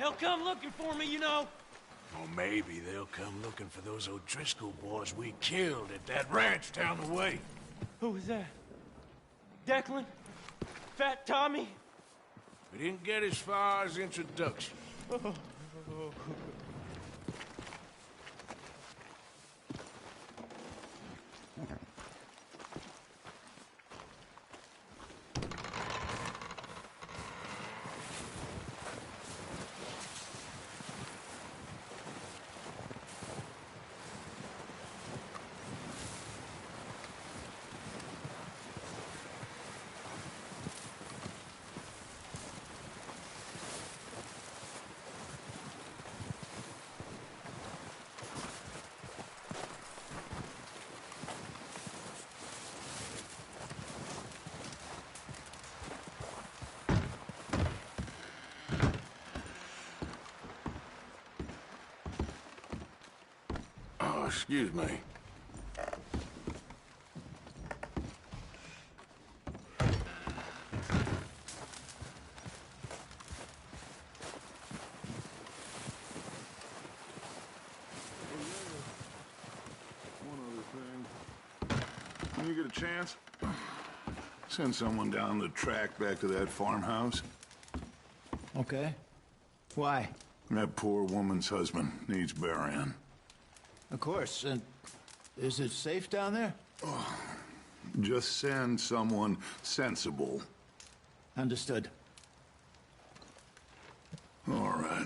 They'll come looking for me, you know. Or maybe they'll come looking for those O'Driscoll boys we killed at that ranch down the way. Who was that? Declan? Fat Tommy? We didn't get as far as introduction. Excuse me. One other thing. When you get a chance, send someone down the track back to that farmhouse. Okay. Why? That poor woman's husband needs burying. Of course. And is it safe down there? Just send someone sensible. Understood. All right.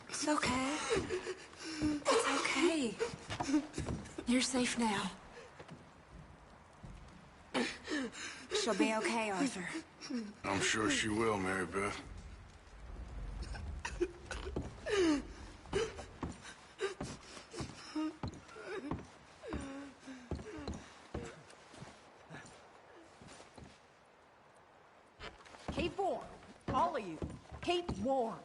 It's okay. It's okay. You're safe now. She'll be okay, Arthur. I'm sure she will, Mary Beth. Keep warm, all of you. Keep warm.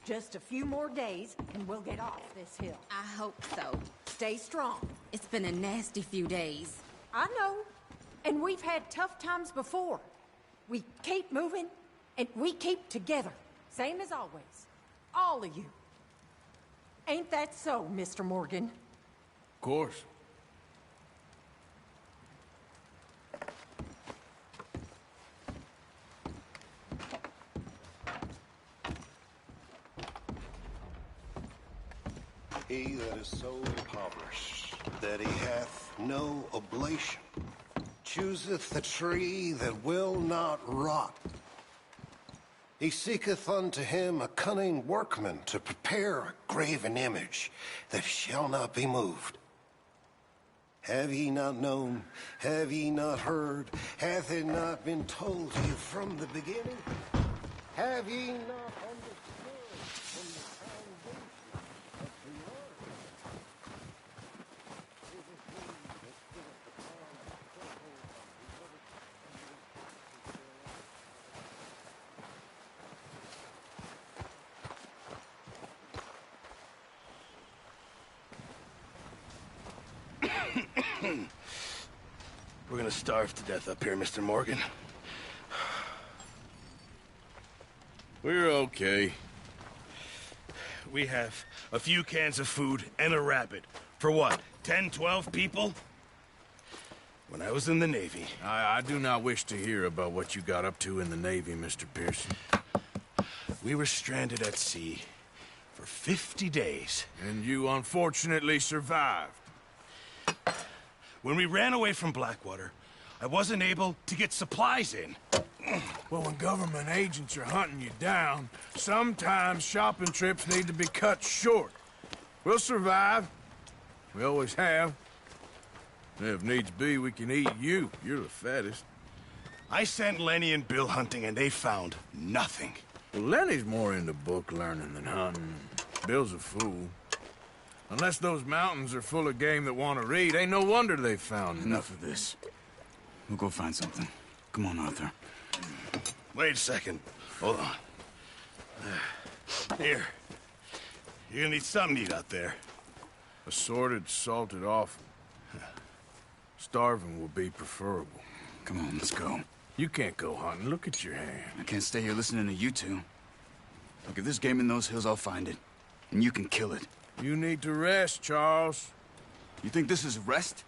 Just a few more days, and we'll get off this hill. I hope so. Stay strong. It's been a nasty few days. I know. And we've had tough times before. We keep moving, and we keep together. Same as always. All of you. Ain't that so, Mr. Morgan? Of course. He that is so impoverished that he hath no oblation chooseth the tree that will not rot. He seeketh unto him a cunning workman to prepare a graven image that shall not be moved. Have ye not known? Have ye not heard? Hath it not been told to you from the beginning? Have ye not understood from the foundation of the earth? It is he that sitteth upon the circle of the We're gonna starve to death up here, Mr. Morgan. We're okay. We have a few cans of food and a rabbit. For what, 10, 12 people? When I was in the Navy... I do not wish to hear about what you got up to in the Navy, Mr. Pearson. We were stranded at sea for 50 days. And you unfortunately survived. When we ran away from Blackwater, I wasn't able to get supplies in. Well, when government agents are hunting you down, sometimes shopping trips need to be cut short. We'll survive. We always have. If needs be, we can eat you. You're the fattest. I sent Lenny and Bill hunting, and they found nothing. Well, Lenny's more into book learning than hunting. Bill's a fool. Unless those mountains are full of game that want to read, ain't no wonder they found Enough of this. We'll go find something. Come on, Arthur. Wait a second. Hold on. Here. You're gonna need something to eat out there. Assorted, salted offal. Starving will be preferable. Come on, let's go. You can't go hunting. Look at your hand. I can't stay here listening to you two. Look, if there's game in those hills, I'll find it. And you can kill it. You need to rest, Charles. You think this is rest?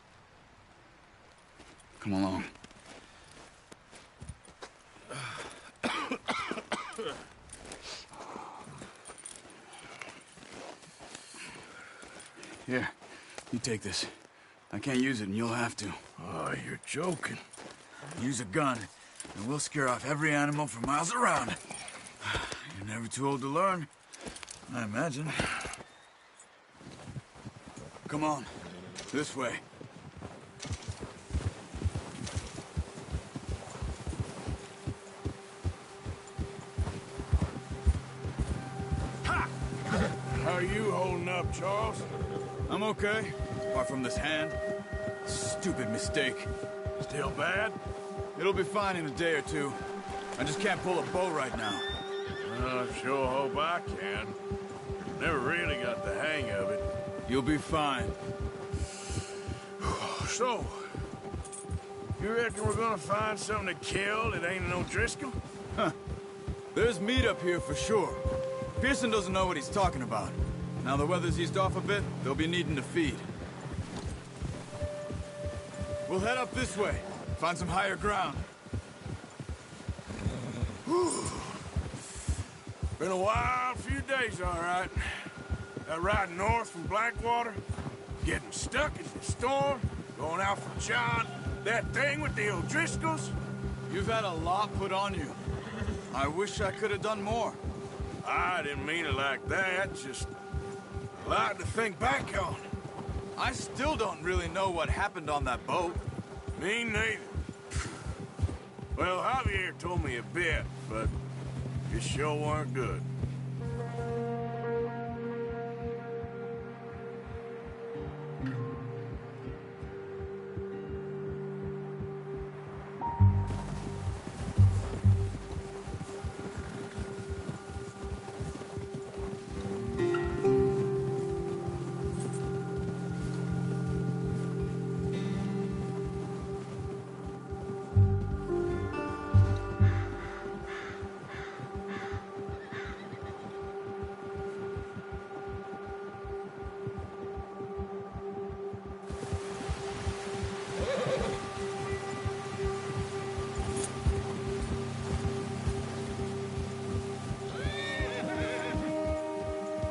Come along. Here, you take this. I can't use it, and you'll have to. Oh, you're joking. Use a gun, and we'll scare off every animal for miles around. You're never too old to learn, I imagine. Come on, this way. How are you holding up, Charles? I'm okay, apart from this hand. Stupid mistake. Still bad? It'll be fine in a day or two. I just can't pull a bow right now. I sure hope I can. Never really got the hang of it. You'll be fine. So, you reckon we're gonna find something to kill that ain't an O'Driscoll? Huh. There's meat up here for sure. Pearson doesn't know what he's talking about. Now the weather's eased off a bit, they'll be needing to feed. We'll head up this way. Find some higher ground. Been a wild few days, all right. That ride north from Blackwater, getting stuck in the storm, going out for John, that thing with the O'Driscolls. You've had a lot put on you. I wish I could have done more. I didn't mean it like that, just a lot to think back on. I still don't really know what happened on that boat. Me neither. Well, Javier told me a bit, but it sure weren't good.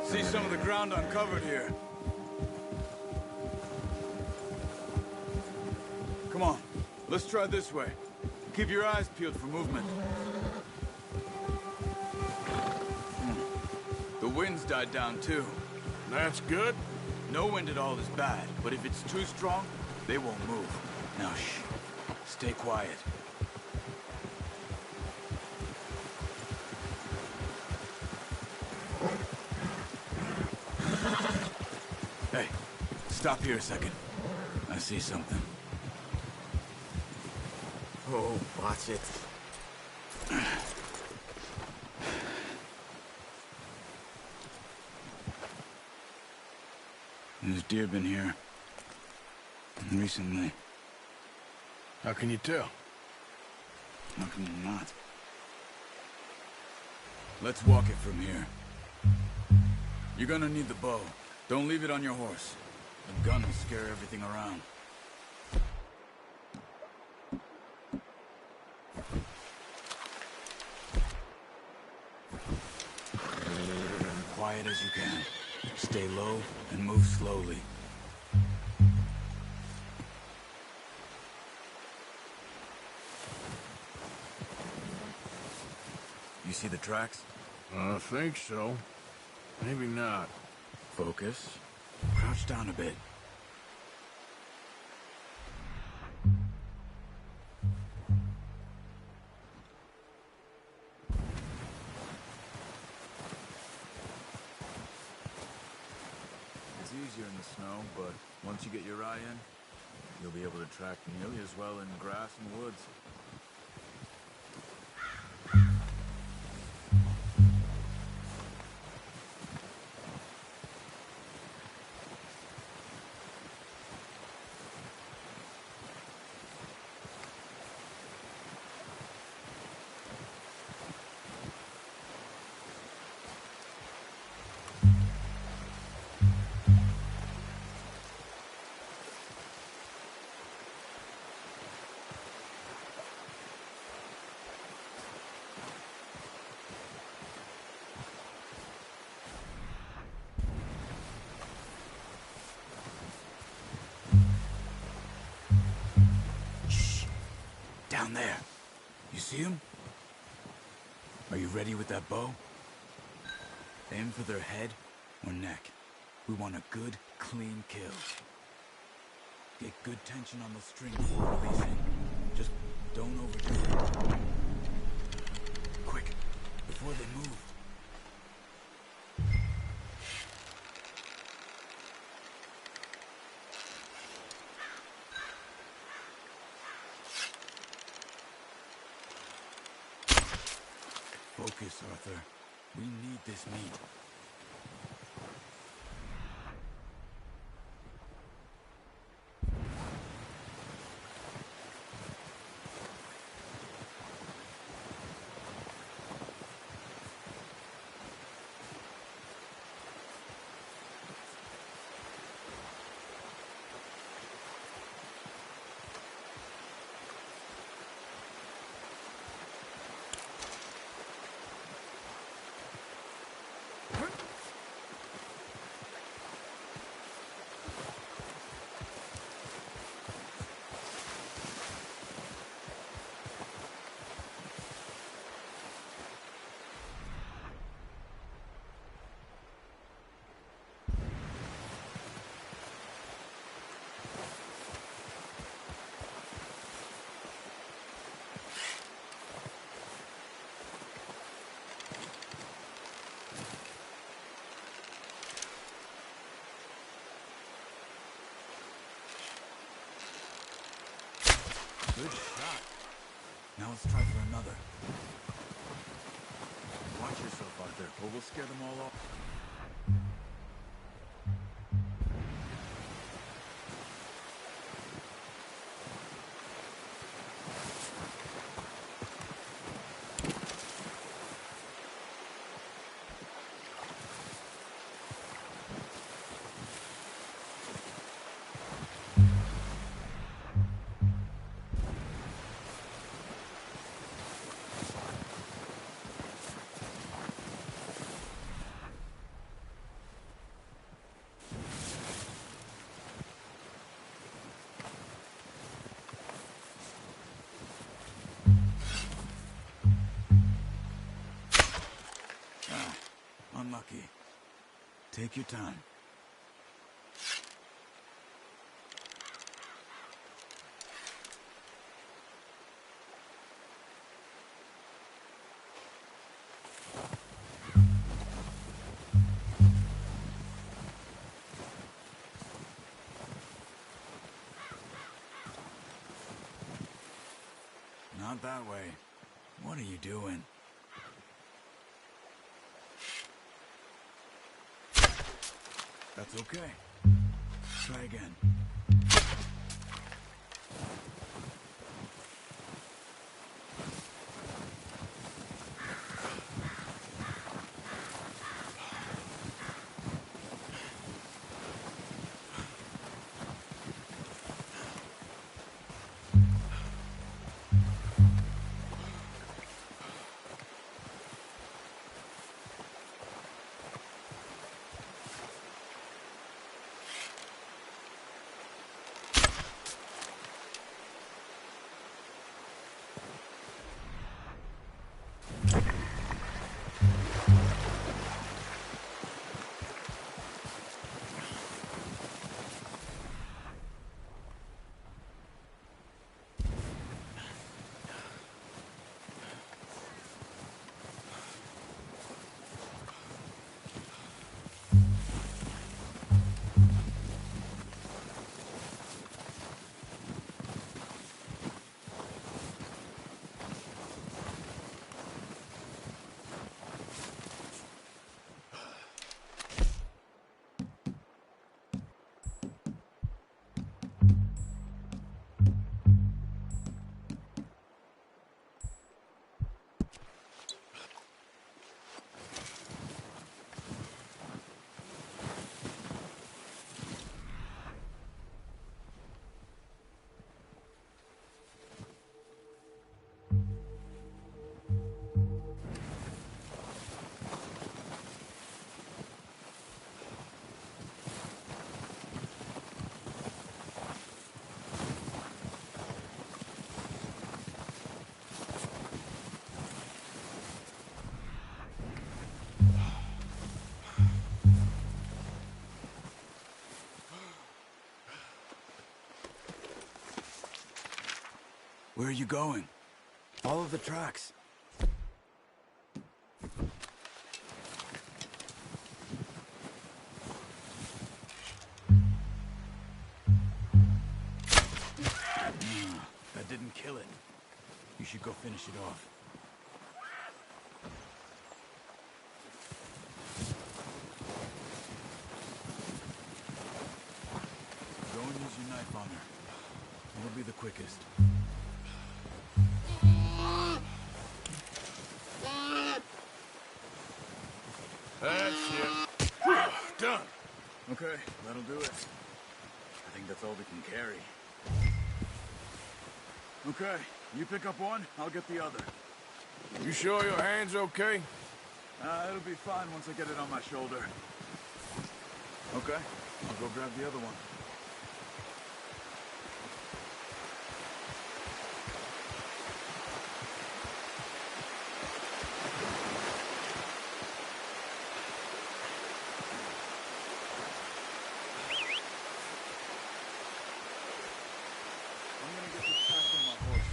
See some of the ground uncovered here. Come on, let's try this way. Keep your eyes peeled for movement. The wind's died down too. That's good. No wind at all is bad, but if it's too strong, they won't move. Now shh, stay quiet. Hey, stop here a second. I see something. Oh, watch it. There's deer been here. Recently. How can you tell? How can you not? Let's walk it from here. You're gonna need the bow. Don't leave it on your horse. The gun will scare everything around. Quiet as you can. Stay low and move slowly. You see the tracks? I think so. Maybe not. Focus. Crouch down a bit. easier in the snow, but once you get your eye in, you'll be able to track nearly as well in grass and woods. Down there. You see him? Are you ready with that bow? Aim for their head or neck. We want a good, clean kill. Get good tension on the string before releasing. Just don't overdo it. Quick, before they move. Focus, Arthur. We need this meat. Good shot. Now let's try for another. Watch yourself out there, or we'll scare them all off. Unlucky. Take your time. Not that way. What are you doing? That's okay. Try again. Where are you going? Follow the tracks. That didn't kill it. You should go finish it off. Go and use your knife on her. It'll be the quickest. That's it. Done. Okay, that'll do it. I think that's all we can carry. Okay, you pick up one, I'll get the other. You sure your hand's okay? It'll be fine once I get it on my shoulder. Okay, I'll go grab the other one. I'm gonna get this track on my horse.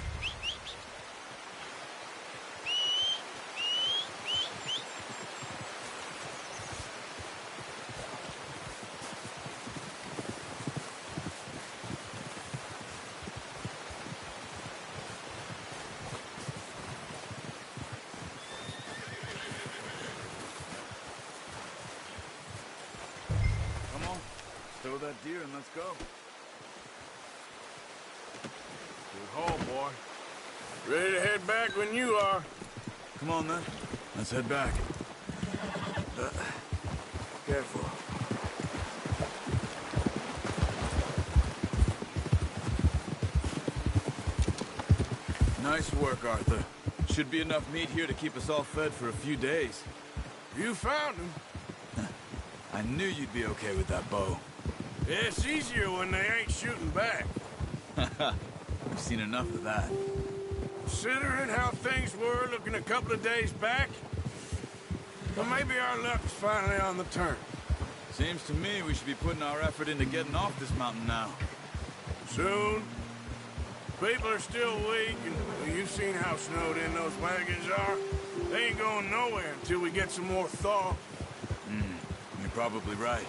Come on, stow that deer and let's go. Good haul, boy. Ready to head back when you are. Come on then, let's head back. Careful. Nice work, Arthur. Should be enough meat here to keep us all fed for a few days. You found him. I knew you'd be okay with that bow. It's easier when they ain't shooting back. We've seen enough of that. Considering how things were looking a couple of days back, well, maybe our luck's finally on the turn. Seems to me we should be putting our effort into getting off this mountain now. Soon. People are still weak, and well, you've seen how snowed in those wagons are. They ain't going nowhere until we get some more thaw. You're probably right.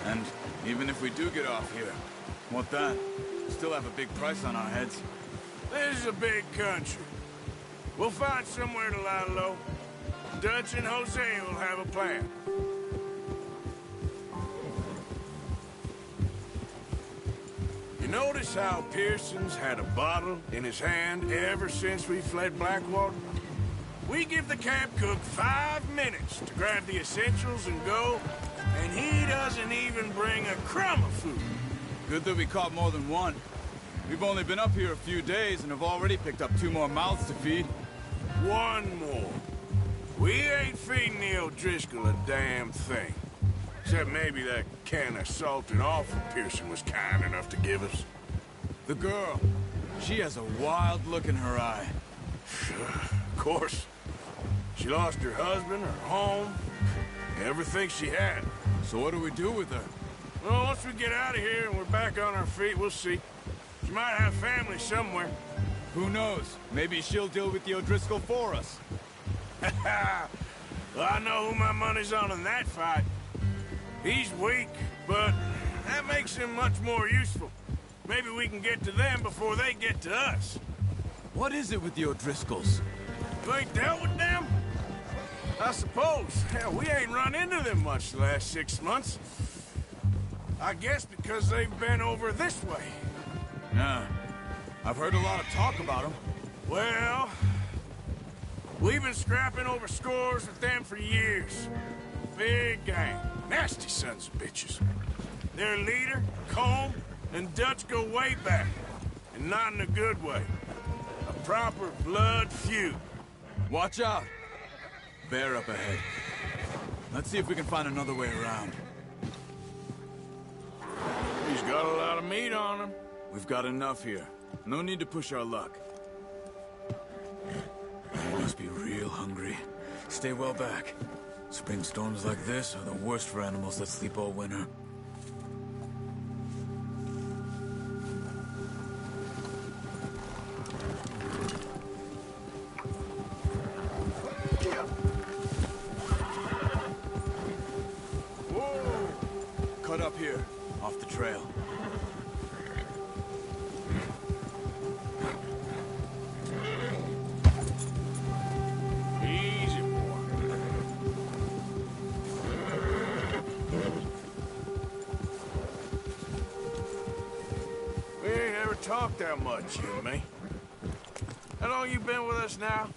And even if we do get off here, what then? We still have a big price on our heads. This is a big country. We'll find somewhere to lie low. Dutch and Jose will have a plan. You notice how Pearson's had a bottle in his hand ever since we fled Blackwater? We give the camp cook 5 minutes to grab the essentials and go, and he doesn't even bring a crumb of food. Good that we caught more than one. We've only been up here a few days and have already picked up 2 more mouths to feed. One more. We ain't feeding the O'Driscoll a damn thing. Except maybe that can of salted offal Pearson was kind enough to give us. The girl. She has a wild look in her eye. Of course. She lost her husband, her home, everything she had. So what do we do with her? Well, once we get out of here and we're back on our feet, we'll see. She might have family somewhere. Who knows? Maybe she'll deal with the O'Driscoll for us. Well, I know who my money's on in that fight. He's weak, but that makes him much more useful. Maybe we can get to them before they get to us. What is it with the O'Driscolls? You ain't dealt with them? I suppose. Hell, we ain't run into them much the last 6 months. I guess because they've been over this way. Yeah. I've heard a lot of talk about them. Well, we've been scrapping over scores with them for years. Big gang. Nasty sons of bitches. Their leader, Colm, and Dutch go way back. And not in a good way. A proper blood feud. Watch out! Bear up ahead. Let's see if we can find another way around. He's got a lot of meat on him. We've got enough here. No need to push our luck. You must be real hungry. Stay well back. Spring storms like this are the worst for animals that sleep all winter. cut up here, off the trail. Easy, boy. We ain't ever talked that much, you and me. How long you been with us now?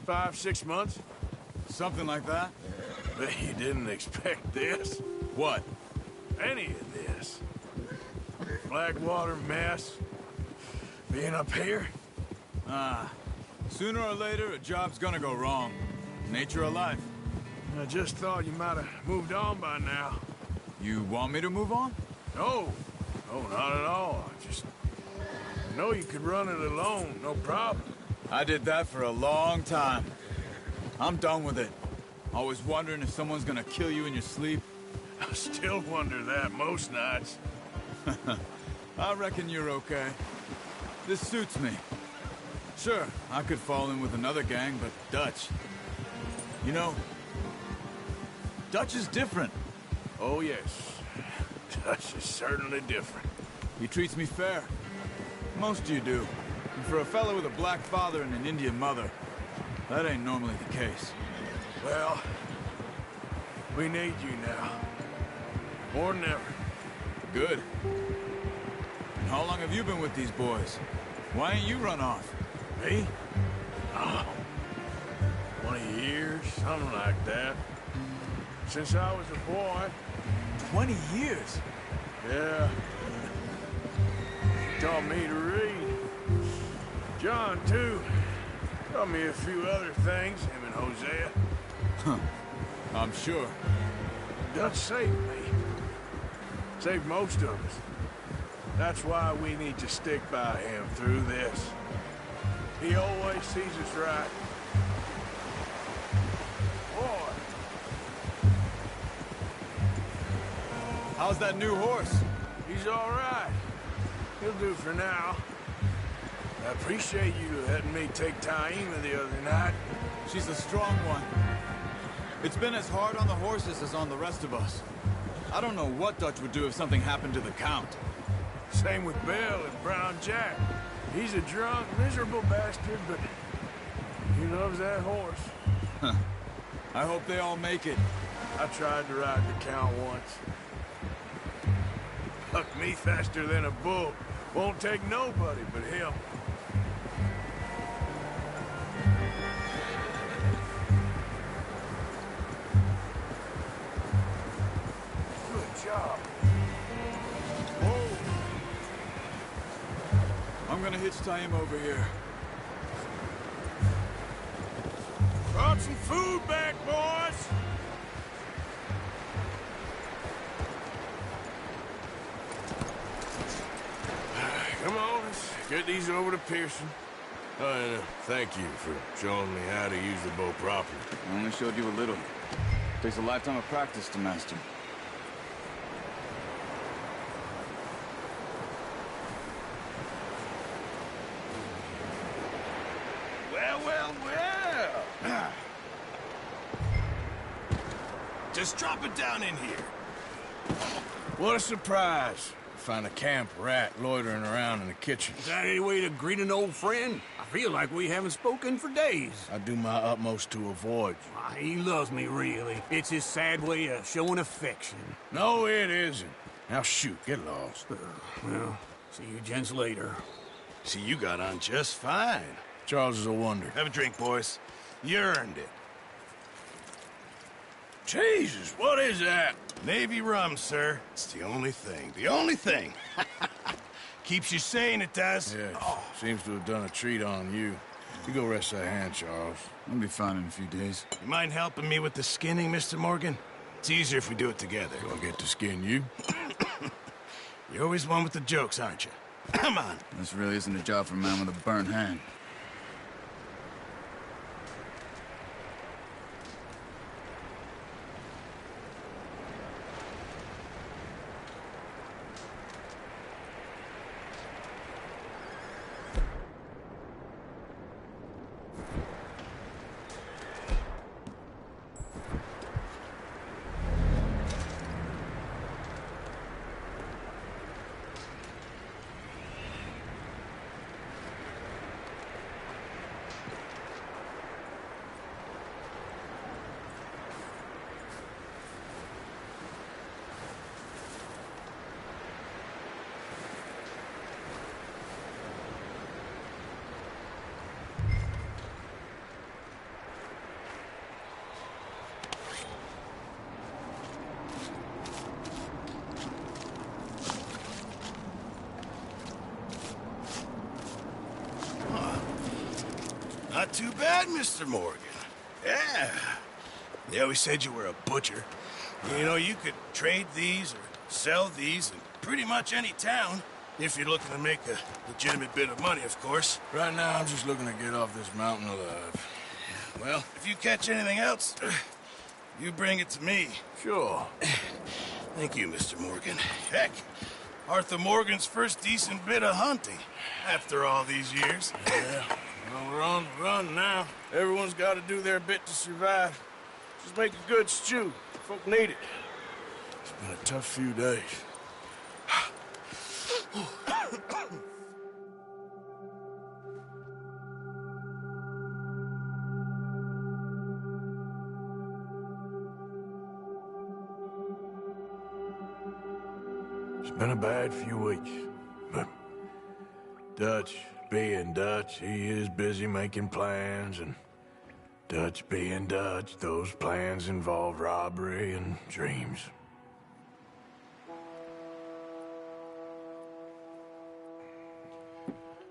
5, 6 months? Something like that? Bet you didn't expect this. What? Any of this. Blackwater mess. Being up here? Sooner or later, a job's gonna go wrong. Nature of life. I just thought you might have moved on by now. You want me to move on? No. No, not at all. I just know you could run it alone, no problem. I did that for a long time. I'm done with it. Always wondering if someone's gonna kill you in your sleep. I still wonder that most nights. I reckon you're okay. This suits me. Sure, I could fall in with another gang, but Dutch... You know, Dutch is different. Oh, yes. Dutch is certainly different. He treats me fair. Most of you do. And for a fellow with a black father and an Indian mother, that ain't normally the case. Well, we need you now. More than ever. Good. And how long have you been with these boys? Why ain't you run off? Me? Oh, 20 years, something like that. Since I was a boy. 20 years? Yeah. He taught me to read. John, too. Taught me a few other things, him and Hosea. Huh. I'm sure. Dutch saved me. Saved most of us. That's why we need to stick by him through this. He always sees us right. Boy. How's that new horse? He's all right. He'll do for now. I appreciate you letting me take Taima the other night. She's a strong one. It's been as hard on the horses as on the rest of us. I don't know what Dutch would do if something happened to the Count. Same with Bill and Brown Jack. He's a drunk, miserable bastard, but he loves that horse. Huh. I hope they all make it. I tried to ride the Count once. Bucked me faster than a bull. Won't take nobody but him. Good job. Whoa. I'm gonna hitch Taima over here. Brought some food back, boys. Come on, let's get these over to Pearson. And thank you for showing me how to use the bow properly. I only showed you a little. Takes a lifetime of practice to master. Well, well, well. Just drop it down in here. What a surprise. Find a camp rat loitering around in the kitchen. Is that any way to greet an old friend? I feel like we haven't spoken for days. I do my utmost to avoid you. Ah, he loves me, really. It's his sad way of showing affection. No, it isn't. Now shoot, get lost. Well, see you gents later. See, you got on just fine. Charles is a wonder. Have a drink, boys. You earned it. Jesus, what is that? Navy rum, sir. It's the only thing. The only thing. Keeps you sane, it does. Yeah, seems to have done a treat on you. You go rest that hand, Charles. I'll be fine in a few days. You mind helping me with the skinning, Mr. Morgan? It's easier if we do it together. Gonna get to skin you? You're always one with the jokes, aren't you? Come on. This really isn't a job for a man with a burnt hand. not too bad, Mr. Morgan. Yeah. They always said you were a butcher. You know, you could trade these or sell these in pretty much any town, if you're looking to make a legitimate bit of money, of course. Right now, I'm just looking to get off this mountain alive. Well, if you catch anything else, you bring it to me. Sure. Thank you, Mr. Morgan. Heck, Arthur Morgan's first decent bit of hunting after all these years. Yeah. Well, we're on the run now. Everyone's got to do their bit to survive. Just make a good stew. Folk need it. It's been a tough few days. It's been a bad few weeks, but Dutch being Dutch, he is busy making plans, and Dutch being Dutch, those plans involve robbery and dreams.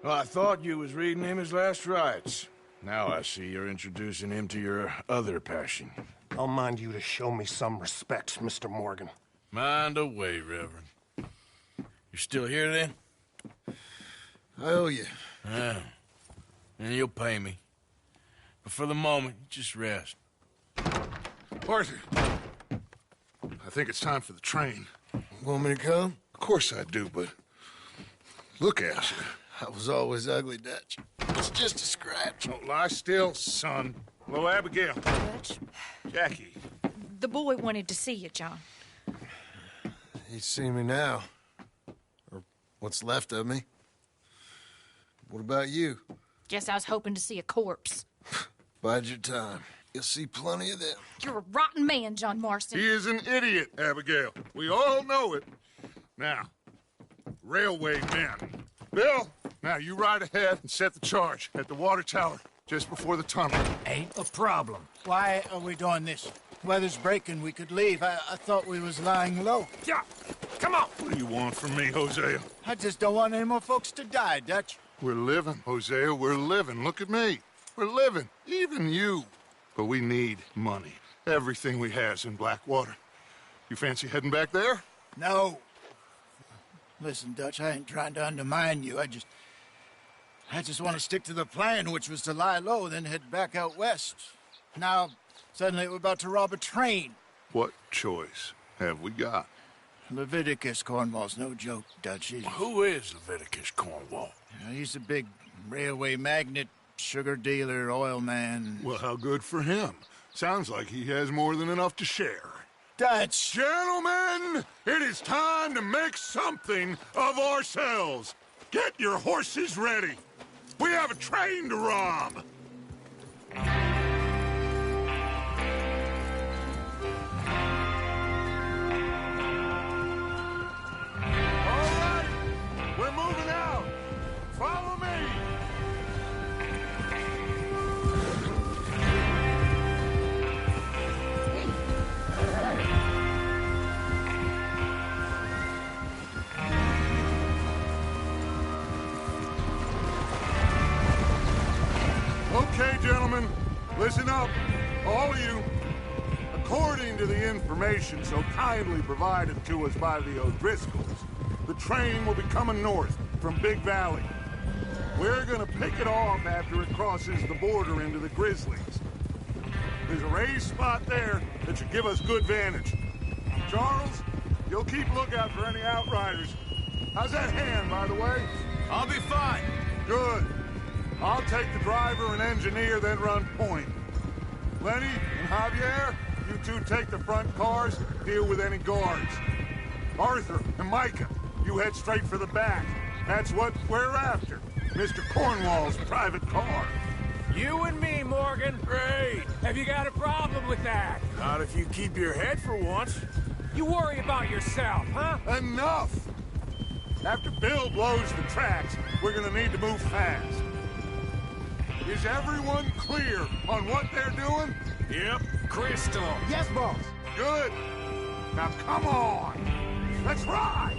Well, I thought you was reading him his last rites. Now I see you're introducing him to your other passion. I'll mind you to show me some respect, Mr. Morgan. Mind away, Reverend. You still here, then? I owe you. Yeah. And you'll pay me. But for the moment, just rest. Arthur, I think it's time for the train. Want me to come? Of course I do, but look at you. I was always ugly, Dutch. It's just a scratch. Don't lie still, son. Hello, Abigail. Dutch, Jackie. the boy wanted to see you, John. He's seen me now. Or what's left of me. What about you? Guess I was hoping to see a corpse. Bide your time. You'll see plenty of them. You're a rotten man, John Marston. He is an idiot, Abigail. We all know it. Now, railway men. Bill, now you ride ahead and set the charge at the water tower just before the tunnel. Ain't a problem. Why are we doing this? Weather's breaking. We could leave. I thought we was lying low. Yeah, come on. What do you want from me, Hosea? I just don't want any more folks to die, Dutch. We're living, Hosea. We're living. Look at me. We're living. Even you. But we need money. Everything we has in Blackwater. You fancy heading back there? No. Listen, Dutch, I ain't trying to undermine you. I just want to stick to the plan, which was to lie low, then head back out west. Now, suddenly we're about to rob a train. What choice have we got? Leviticus Cornwall's no joke, Dutch. Who is Leviticus Cornwall? He's a big railway magnate, sugar dealer, oil man. Well, how good for him. Sounds like he has more than enough to share. Dutch! Gentlemen, it is time to make something of ourselves. Get your horses ready. We have a train to rob. All right, we're moving out. Follow me. Okay, gentlemen, listen up, all of you. According to the information so kindly provided to us by the O'Driscolls, the train will be coming north from Big Valley. We're gonna pick it off after it crosses the border into the Grizzlies. There's a raised spot there that should give us good vantage. Charles, you'll keep lookout for any outriders. How's that hand, by the way? I'll be fine. Good. I'll take the driver and engineer, then run point. Lenny and Javier, you two take the front cars, deal with any guards. Arthur and Micah, you head straight for the back. That's what we're after. Mr. Cornwall's private car. You and me, Morgan. Great. Have you got a problem with that? Not if you keep your head for once. You worry about yourself, huh? Enough! After Bill blows the tracks, we're gonna need to move fast. Is everyone clear on what they're doing? Yep. Crystal. Yes, boss. Good. Now come on. Let's ride.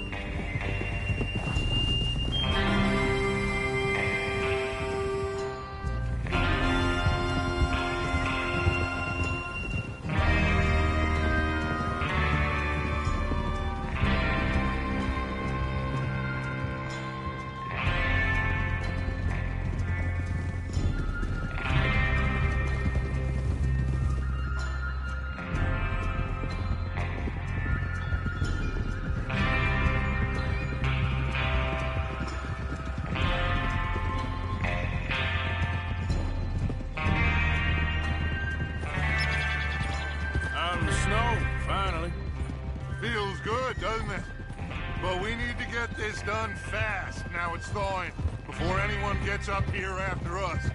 But we need to get this done fast. Now it's thawing, before anyone gets up here after us.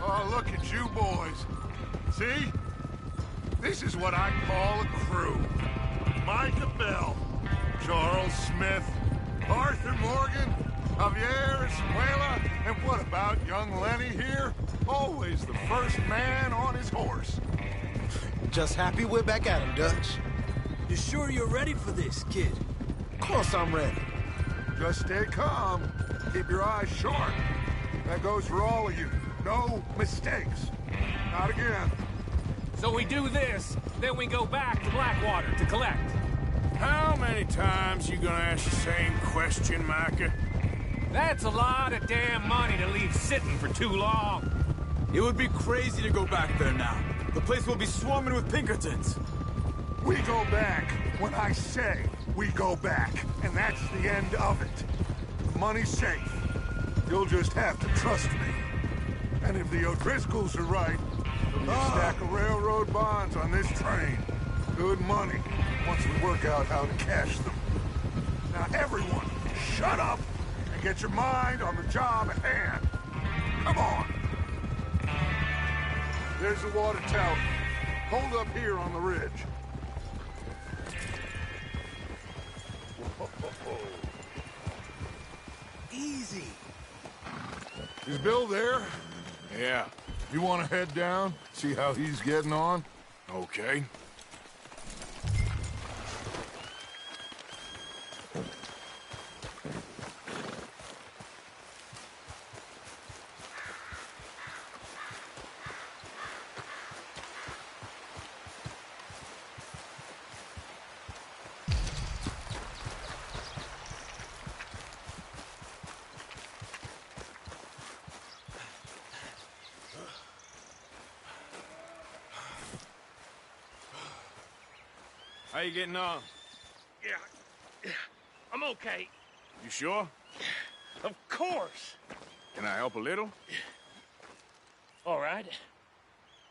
Oh, look at you boys. See? This is what I call a crew. Micah Bell, Charles Smith, Arthur Morgan, Javier Escuela, and what about young Lenny here? Always the first man on his horse. Just happy we're back at him, Dutch. You sure you're ready for this, kid? Of course I'm ready. Just stay calm. Keep your eyes sharp. That goes for all of you. No mistakes. Not again. So we do this, then we go back to Blackwater to collect. How many times you gonna ask the same question, Micah? That's a lot of damn money to leave sitting for too long. It would be crazy to go back there now. The place will be swarming with Pinkertons. We go back when I say we go back, and that's the end of it. The money's safe. You'll just have to trust me. And if the O'Driscolls are right, there'll be a stack of railroad bonds on this train. Good money, once we work out how to cash them. Now everyone, shut up and get your mind on the job at hand. Come on. There's the water tower. Hold up here on the ridge. Easy. Is Bill there? Yeah. You want to head down, see how he's getting on? Okay. How you getting on? Yeah, I'm okay. You sure? Of course. Can I help a little? All right.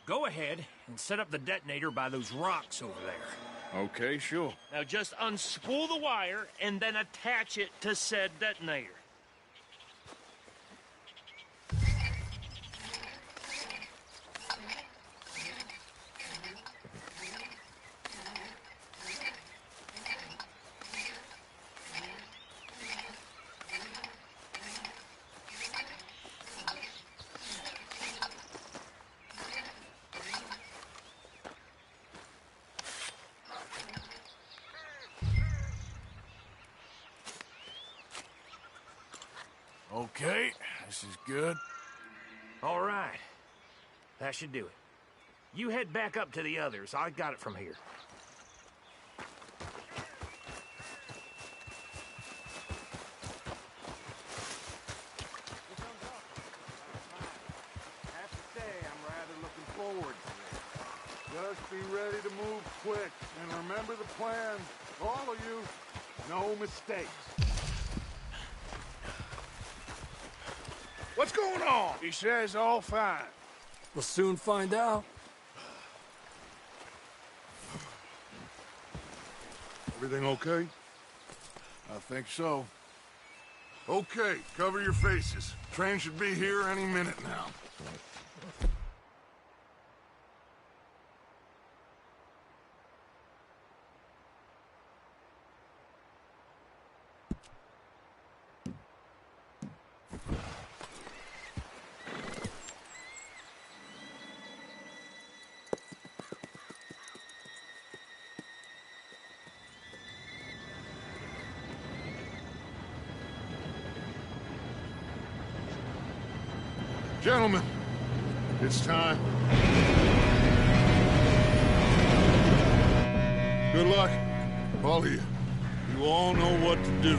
Go ahead and set up the detonator by those rocks over there. Okay, sure. Now just unspool the wire and then attach it to said detonator. Okay, this is good. All right. That should do it. You head back up to the others. I got it from here. I have to say, I'm rather looking forward to this. Just be ready to move quick, and remember the plan. All of you, no mistakes. What's going on? He says all fine. We'll soon find out. Everything okay? I think so. Okay, cover your faces. Train should be here any minute now. Gentlemen, it's time. Good luck, all of you. You all know what to do.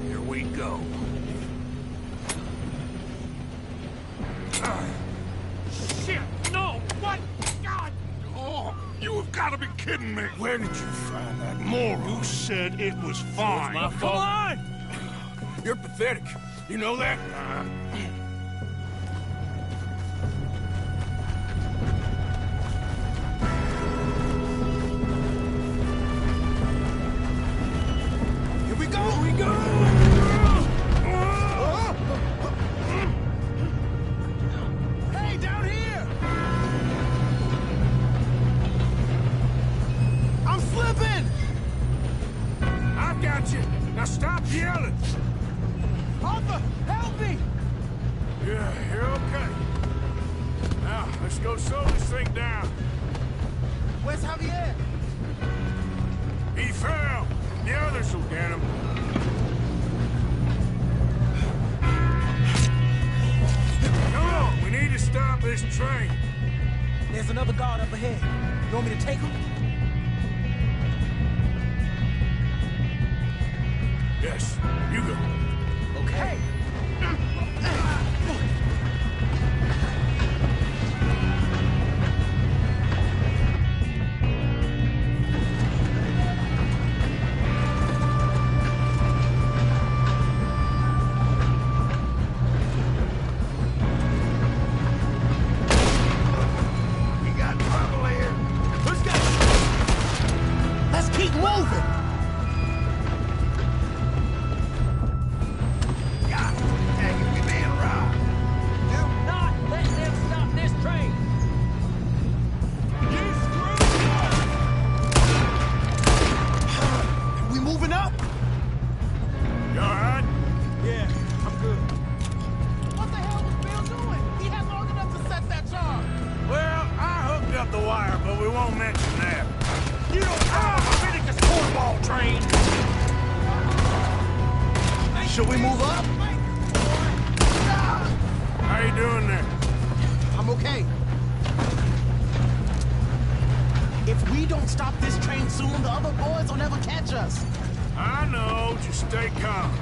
Here we go. Shit! No! What? God! Oh, you have got to be kidding me. Where did you find that Moral, who said it was fine? my fault. Come on! You're pathetic. You know that? Now stop yelling! Arthur, help me! Yeah, you're okay. Now, let's go slow this thing down. Where's Javier? He fell. The others will get him. Come on, we need to stop this train. There's another guard up ahead. You want me to take him? Yes, you go. Okay. Should we move up? How you doing there? I'm okay. If we don't stop this train soon, the other boys will never catch us. I know, just stay calm.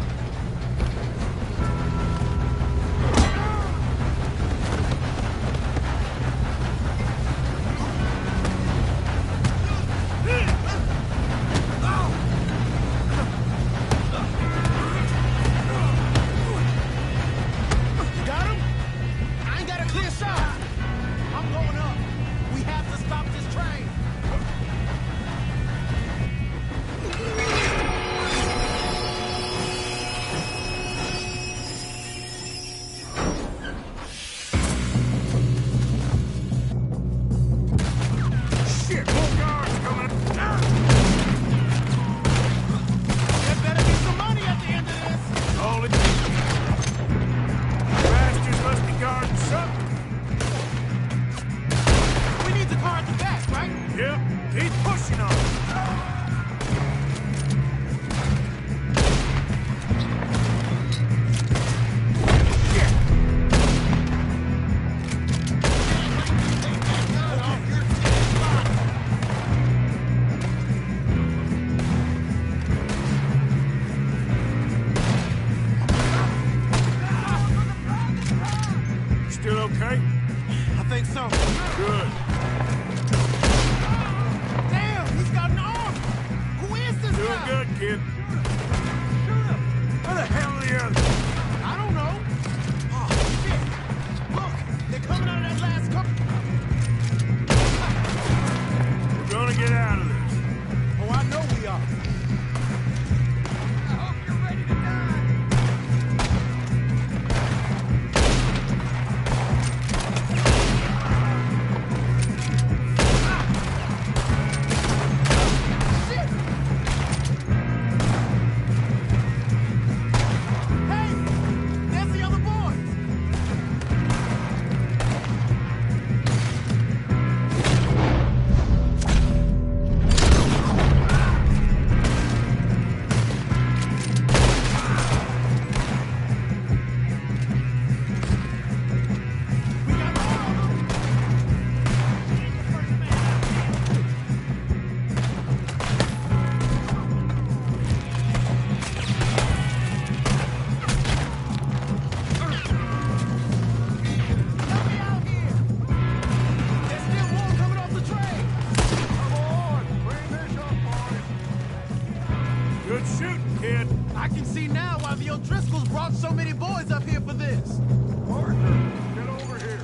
So many boys up here for this. Arthur, get over here.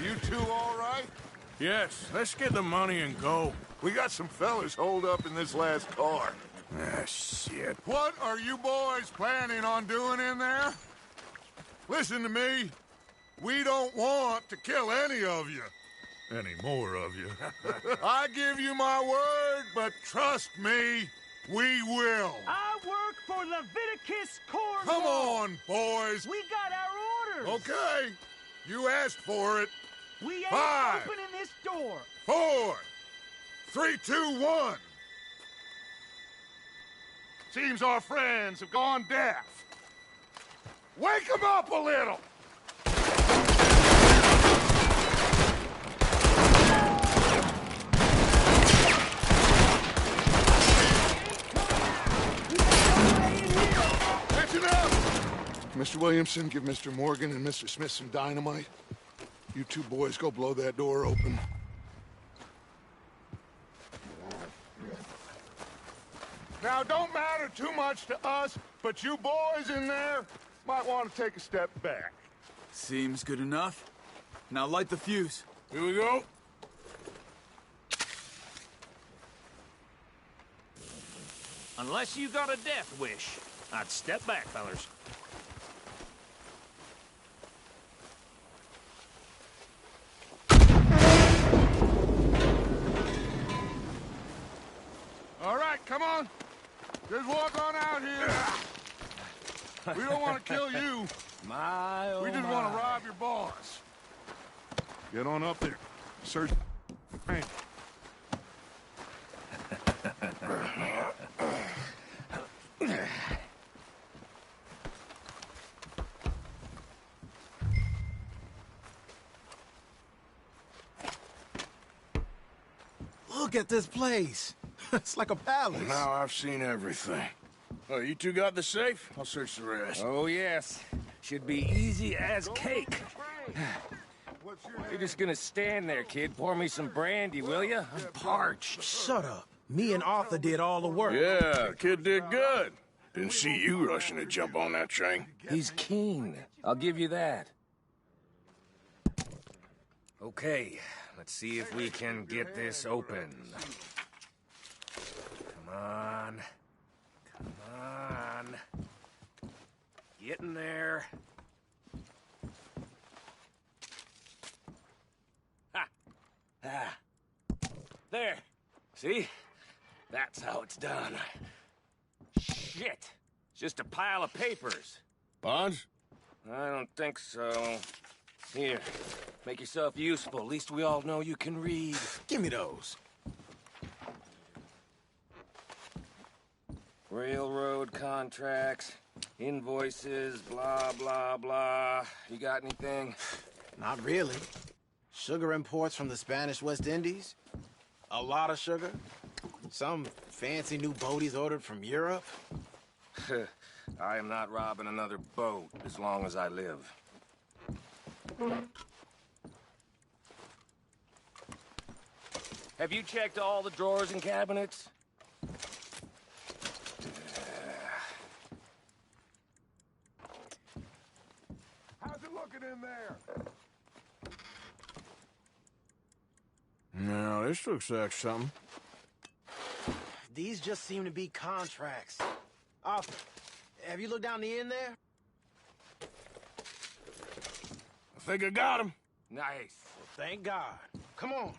You two all right? Yes, let's get the money and go. We got some fellas holed up in this last car. Ah, shit. What are you boys planning on doing in there? Listen to me. We don't want to kill any of you. any more of you. I give you my word, but trust me, we will. I work for Leviticus Corps. Come on, boys. We got our orders. Okay. You asked for it. We ain't 5, opening this door. 4, 3, 2, 1. Seems our friends have gone deaf. Wake them up a little. Listen up! Mr. Williamson, give Mr. Morgan and Mr. Smith some dynamite. You two boys go blow that door open. Now, don't matter too much to us, but you boys in there might want to take a step back. Seems good enough. Now light the fuse. Here we go. Unless you got a death wish, I'd step back, fellers. All right, come on. Just walk on out here. We don't want to kill you. We just want to rob your boss. Get on up there. Search. Hey. Look at this place. It's like a palace. Now I've seen everything. Oh, you two got the safe? I'll search the rest. Oh, yes. Should be easy as cake. You're just gonna stand there, kid. Pour me some brandy, will you? I'm parched. Shut up. Me and Arthur did all the work. Yeah, kid did good. Didn't see you rushing to jump on that train. He's keen. I'll give you that. Okay, let's see if we can get this open. Come on. Come on. Get in there. Ha! Ah. There. See? That's how it's done. Shit! It's just a pile of papers. Bonds? I don't think so. Here, make yourself useful. At least we all know you can read. Give me those. Railroad contracts, invoices, blah, blah, blah. You got anything? Not really. Sugar imports from the Spanish West Indies. A lot of sugar. Some fancy new boat he's ordered from Europe. I am not robbing another boat as long as I live. Have you checked all the drawers and cabinets? How's it looking in there? No, this looks like something. These just seem to be contracts. Arthur, have you looked down the end there? I think I got him. Nice. Well, thank God. Come on.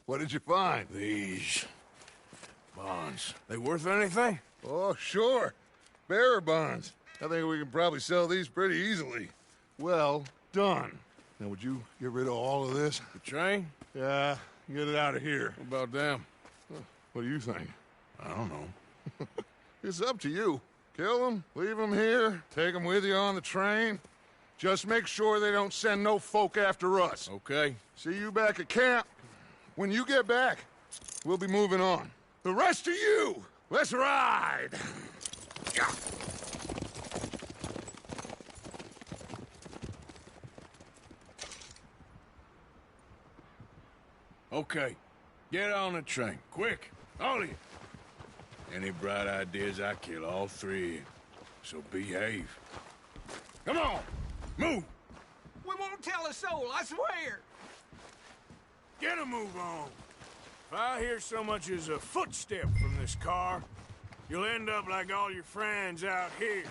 What did you find? These bonds. They worth anything? Oh, sure. Bearer bonds. I think we can probably sell these pretty easily. Well done. Now, would you get rid of all of this? The train? Yeah, get it out of here. What about them? What do you think? I don't know. It's up to you. Kill them, leave them here, take them with you on the train. Just make sure they don't send no folk after us. Okay. See you back at camp. When you get back, we'll be moving on. The rest of you, let's ride! Yeah. Okay. Get on the train. Quick. All of you. Any bright ideas, I kill all three. So behave. Come on! Move! We won't tell a soul, I swear! Get a move on! If I hear so much as a footstep from this car, you'll end up like all your friends out here.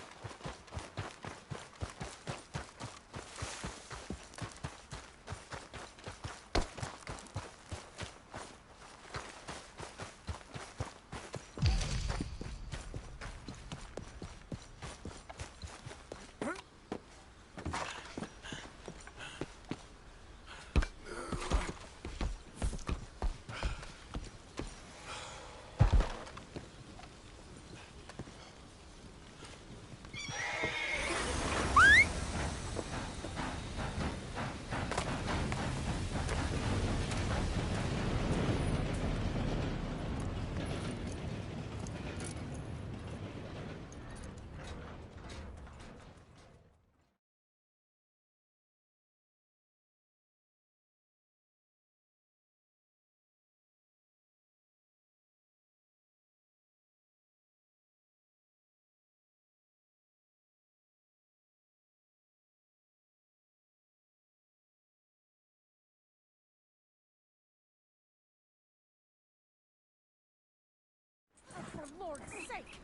For Lord's sake,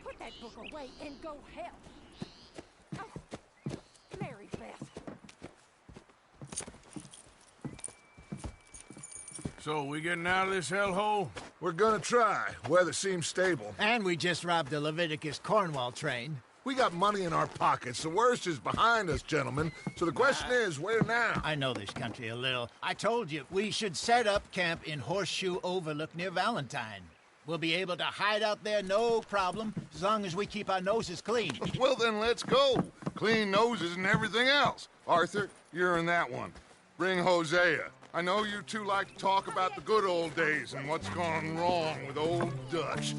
put that book away and go help. Oh, Mary Beth. So, we getting out of this hellhole? We're gonna try. Weather seems stable. And we just robbed a Leviticus Cornwall train. We got money in our pockets. The worst is behind us, gentlemen. So the question is, where now? I know this country a little. I told you, we should set up camp in Horseshoe Overlook near Valentine. We'll be able to hide out there, no problem, as long as we keep our noses clean. Well, then let's go. Clean noses and everything else. Arthur, you're in that one. Bring Hosea. I know you two like to talk about the good old days and what's gone wrong with old Dutch.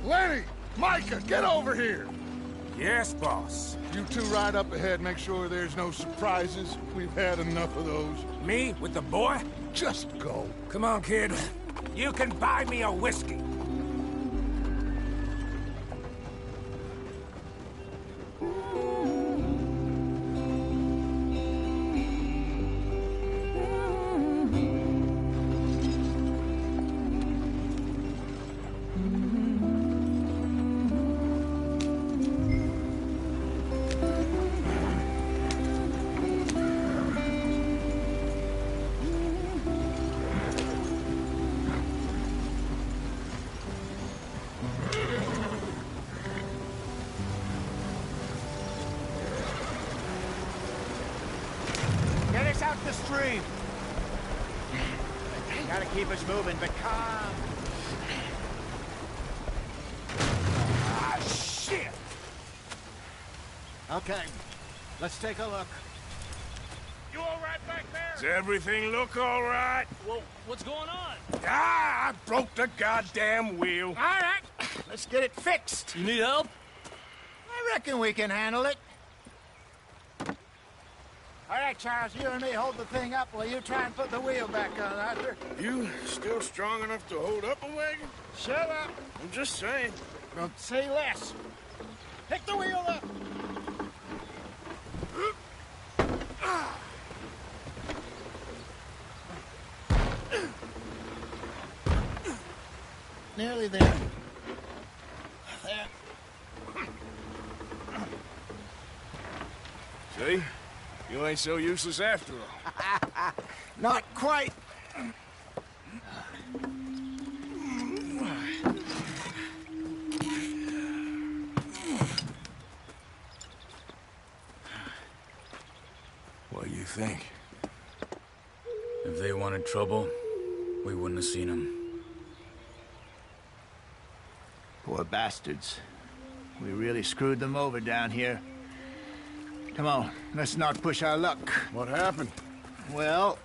Lenny! Micah, get over here! Yes, boss. You two ride up ahead, make sure there's no surprises. We've had enough of those. Me with the boy? Just go. Come on, kid. You can buy me a whiskey. Get us out the stream. Gotta keep us moving, but calm. Ah, shit! Okay, let's take a look. You all right back there? Does everything look all right? Well, what's going on? Ah, I broke the goddamn wheel. All right, let's get it fixed. You need help? I reckon we can handle it. All right, Charles, you and me hold the thing up while you try and put the wheel back on, Arthur. You still strong enough to hold up a wagon? Shut up. I'm just saying. Don't say less. Pick the wheel up. nearly there. There. See? You ain't so useless after all. Not quite. What do you think? If they wanted trouble, we wouldn't have seen them. Poor bastards. We really screwed them over down here. Come on, let's not push our luck. What happened? Well,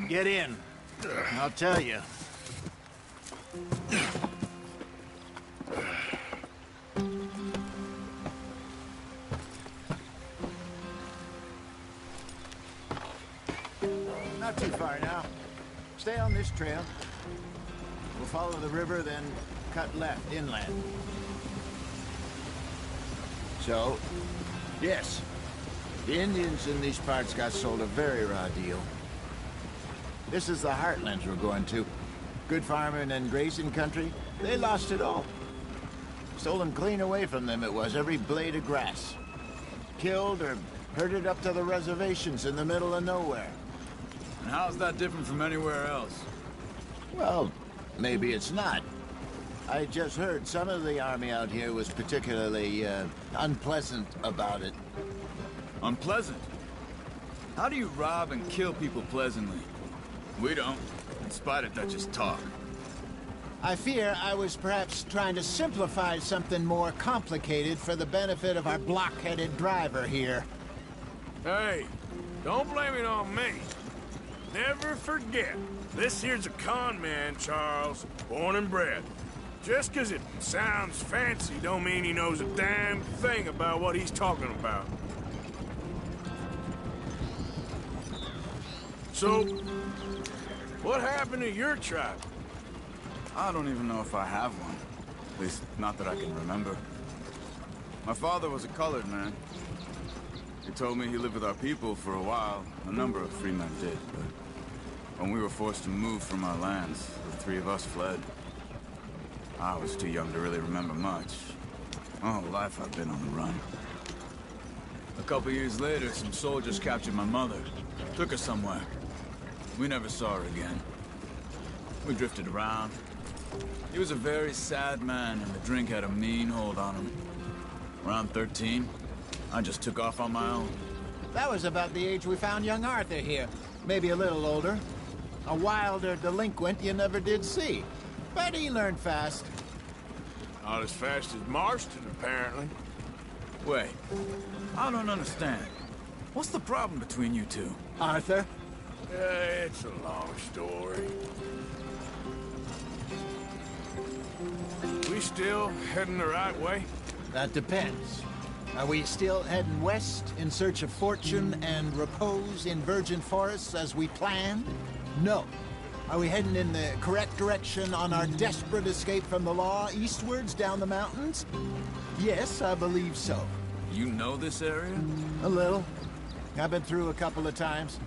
get in. I'll tell you. Not too far now. Stay on this trail. We'll follow the river, then cut left inland. So, yes, the Indians in these parts got sold a very raw deal. This is the heartlands we're going to. Good farming and grazing country, they lost it all. Stolen clean away from them it was, every blade of grass. Killed or herded up to the reservations in the middle of nowhere. And how's that different from anywhere else? Well, maybe it's not. I just heard some of the army out here was particularly, unpleasant about it. Unpleasant? How do you rob and kill people pleasantly? We don't, in spite of Dutch's talk. I fear I was perhaps trying to simplify something more complicated for the benefit of our block-headed driver here. Hey, don't blame it on me. Never forget, this here's a con man, Charles, born and bred. Just 'cause it sounds fancy don't mean he knows a damn thing about what he's talking about. So, what happened to your tribe? I don't even know if I have one. At least, not that I can remember. My father was a colored man. He told me he lived with our people for a while. A number of free men did, but when we were forced to move from our lands, the three of us fled. I was too young to really remember much. My whole life I've been on the run. A couple years later, some soldiers captured my mother. Took her somewhere. We never saw her again. We drifted around. He was a very sad man, and the drink had a mean hold on him. Around 13, I just took off on my own. That was about the age we found young Arthur here. Maybe a little older. A wilder delinquent you never did see. But he learned fast. Not as fast as Marston, apparently. Wait, I don't understand. What's the problem between you two? Arthur? It's a long story. We still heading the right way? That depends. Are we still heading west in search of fortune and repose in virgin forests as we planned? No. Are we heading in the correct direction on our desperate escape from the law eastwards down the mountains? Yes, I believe so. You know this area? A little. I've been through a couple of times.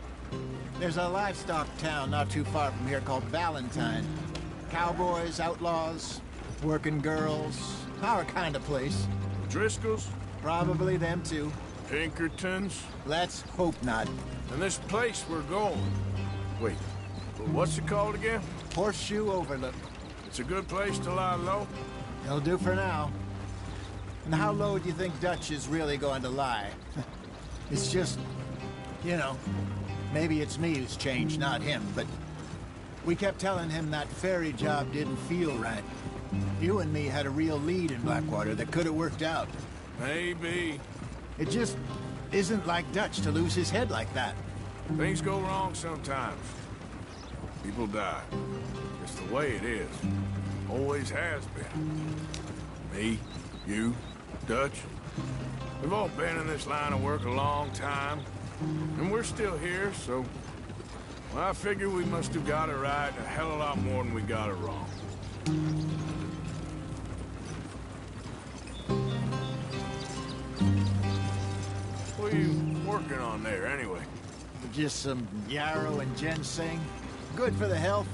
There's a livestock town not too far from here called Valentine. Cowboys, outlaws, working girls, our kind of place. Driscolls? Probably them too. Pinkertons? Let's hope not. And this place we're going. Wait, what's it called again? Horseshoe Overlook. It's a good place to lie low? It'll do for now. And how low do you think Dutch is really going to lie? It's just, you know, maybe it's me who's changed, not him, but we kept telling him that ferry job didn't feel right. You and me had a real lead in Blackwater that could have worked out. Maybe. It just isn't like Dutch to lose his head like that. Things go wrong sometimes. People die. It's the way it is. Always has been. Me, you, Dutch. We've all been in this line of work a long time. And we're still here, so... Well, I figure we must have got it right a hell of a lot more than we got it wrong. What are you working on there, anyway? Just some yarrow and ginseng. Good for the health.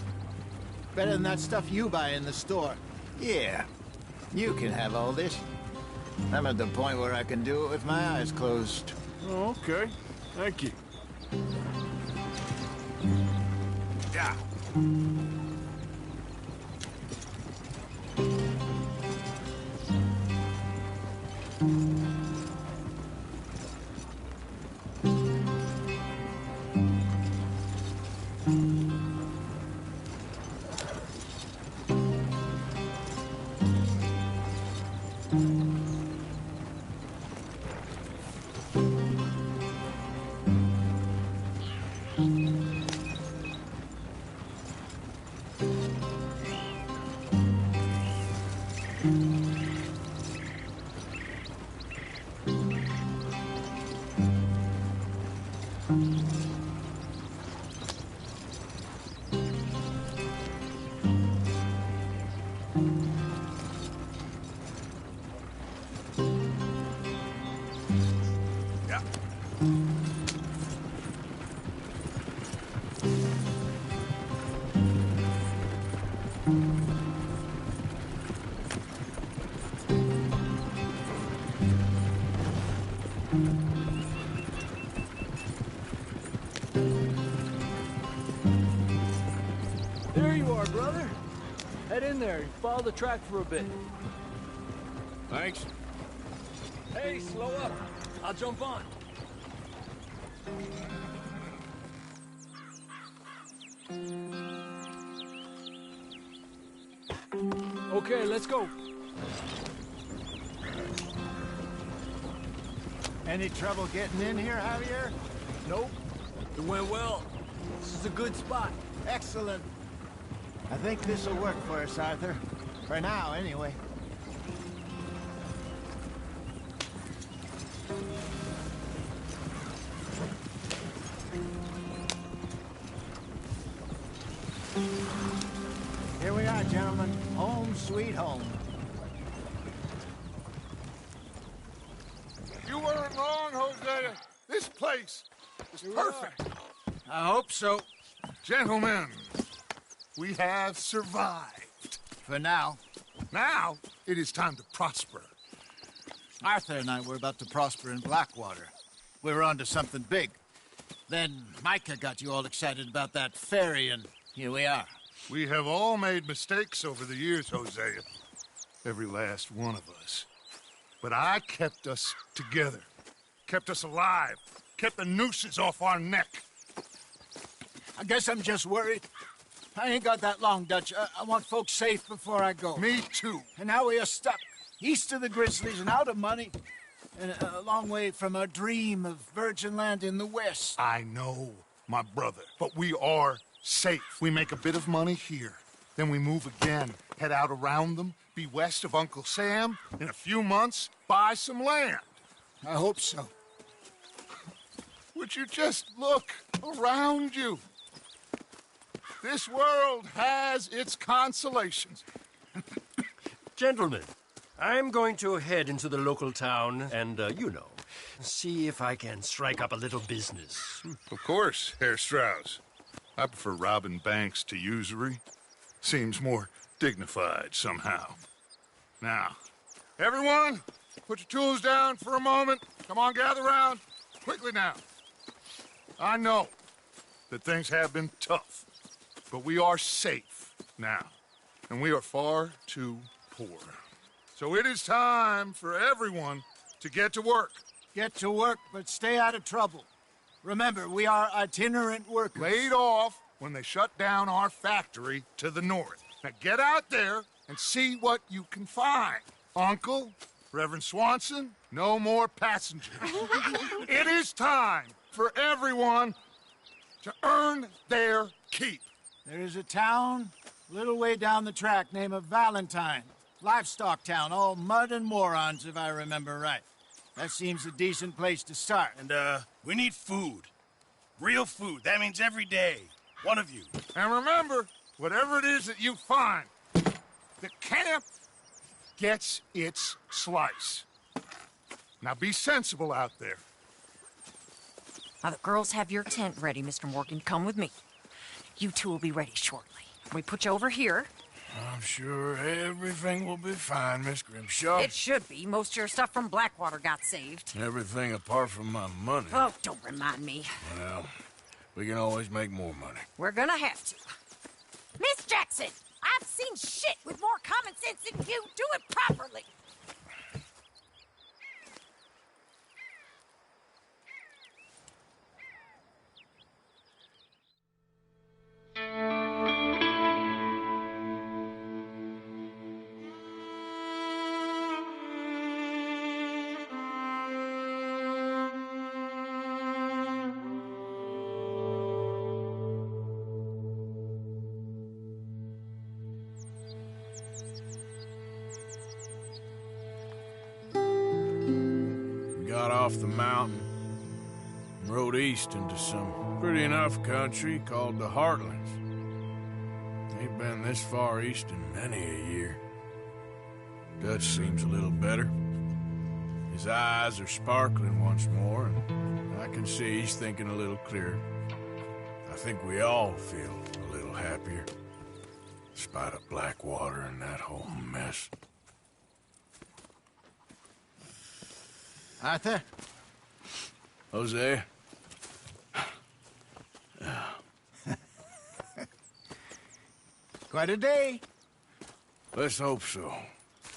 Better than that stuff you buy in the store. Yeah, you can have all this. I'm at the point where I can do it with my eyes closed. Oh, okay. Thank you. Yeah. There you are, brother. Head in there and follow the track for a bit. Thanks. Hey, slow up. I'll jump on. Okay, let's go. Any trouble getting in here, Javier? Nope. It went well. This is a good spot. Excellent. I think this'll work for us, Arthur. For now, anyway. Here we are, gentlemen. Home sweet home. You weren't wrong, Hosea. This place is perfect. I hope so. Gentlemen, we have survived. For now. Now, it is time to prosper. Arthur and I were about to prosper in Blackwater. We were onto something big. Then Micah got you all excited about that ferry, and here we are. We have all made mistakes over the years, Hosea. Every last one of us. But I kept us together. Kept us alive. Kept the nooses off our neck. I guess I'm just worried. I ain't got that long, Dutch. I want folks safe before I go. Me too. And now we are stuck, east of the Grizzlies and out of money, and a long way from our dream of virgin land in the west. I know, my brother, but we are safe. We make a bit of money here, then we move again, head out around them, be west of Uncle Sam, in a few months, buy some land. I hope so. Would you just look around you? This world has its consolations. Gentlemen, I'm going to head into the local town and, see if I can strike up a little business. Of course, Herr Strauss. I prefer robbing banks to usury. Seems more dignified somehow. Now, everyone, put your tools down for a moment. Come on, gather round. Quickly now. I know that things have been tough, but we are safe now, and we are far too poor. So it is time for everyone to get to work. Get to work, but stay out of trouble. Remember, we are itinerant workers. Laid off when they shut down our factory to the north. Now get out there and see what you can find. Uncle, Reverend Swanson, no more passengers. It is time for everyone to earn their keep. There is a town a little way down the track named Valentine. Livestock town, all mud and morons, if I remember right. That seems a decent place to start. And, we need food. Real food. That means every day. One of you. And remember, whatever it is that you find, the camp gets its slice. Now be sensible out there. Now, the girls have your tent ready, Mr. Morgan. Come with me. You two will be ready shortly. We put you over here. I'm sure everything will be fine, Miss Grimshaw. It should be. Most of your stuff from Blackwater got saved. Everything apart from my money. Oh, don't remind me. Well, we can always make more money. We're gonna have to. Miss Jackson, I've seen shit with more common sense than you. Do it properly. Got off the mountain and rode east into some pretty enough country called the Heartlands. Ain't been this far east in many a year. Dutch seems a little better. His eyes are sparkling once more, and I can see he's thinking a little clearer. I think we all feel a little happier, in spite of Blackwater and that whole mess. Arthur? Hosea? Quite a day. Let's hope so.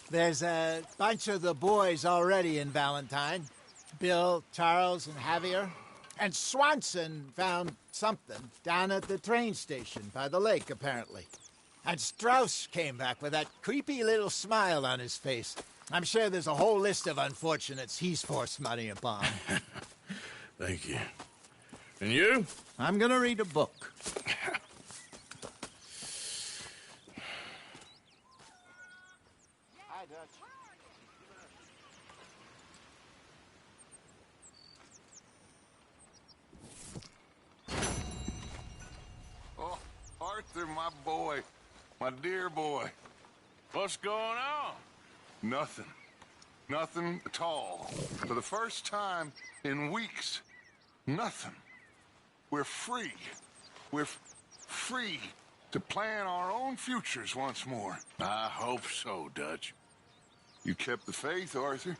There's a bunch of the boys already in Valentine. Bill, Charles, and Javier. And Swanson found something down at the train station by the lake, apparently. And Strauss came back with that creepy little smile on his face. I'm sure there's a whole list of unfortunates he's forced money upon. Thank you. And you? I'm gonna read a book. Hi, Dutch. Oh, Arthur, my boy. My dear boy. What's going on? Nothing. Nothing at all. For the first time in weeks, nothing. We're free. We're free to plan our own futures once more. I hope so, Dutch. You kept the faith, Arthur.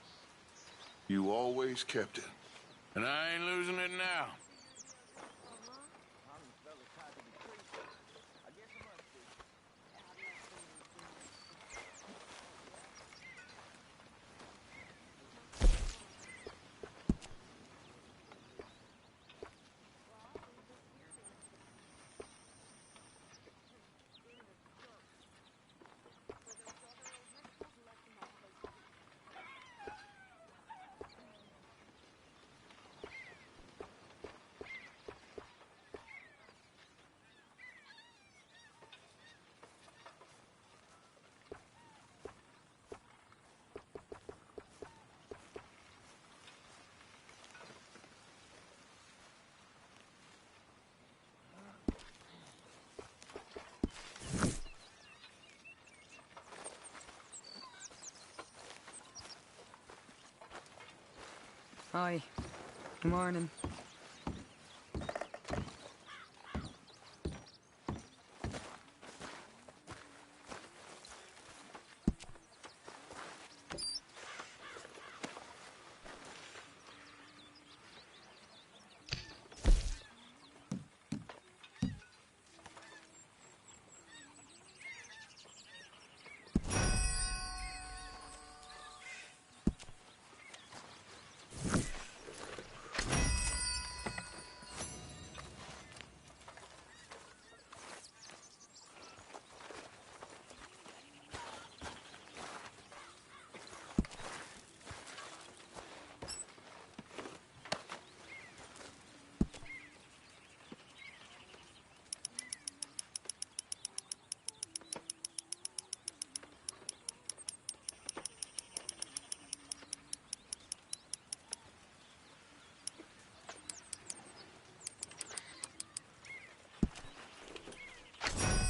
You always kept it. And I ain't losing it now. Hi. Good morning.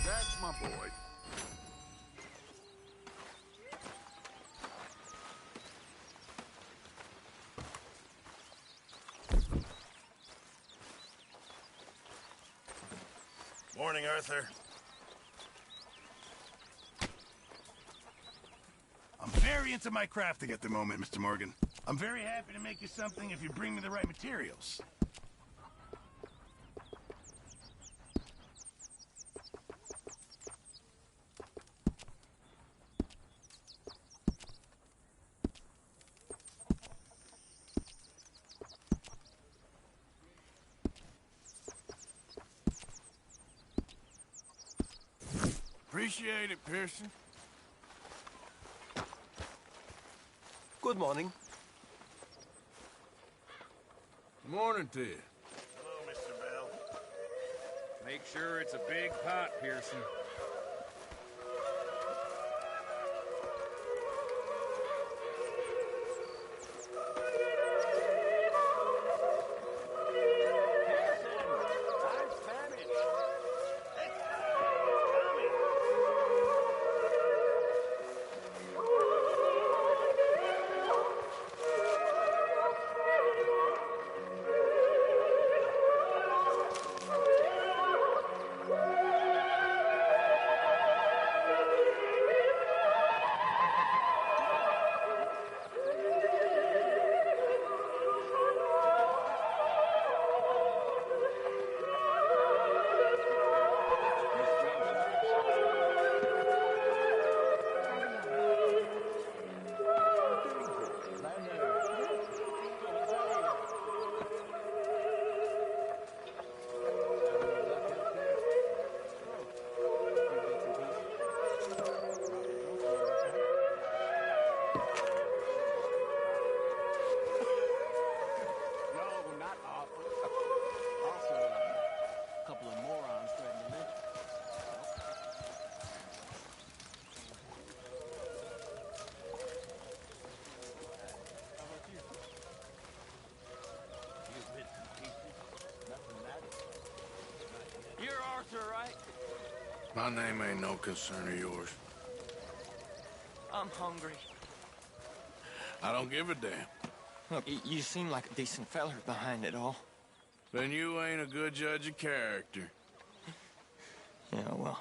That's my boy. Morning, Arthur. very into my crafting at the moment, Mr. Morgan. I'm very happy to make you something if you bring me the right materials. Appreciate it, Pearson. Good morning. Morning to you. Hello, Mr. Bell. Make sure it's a big pot, Pearson. My name ain't no concern of yours. I'm hungry. I don't give a damn. Look, you seem like a decent feller behind it all. Then you ain't a good judge of character. Yeah, well,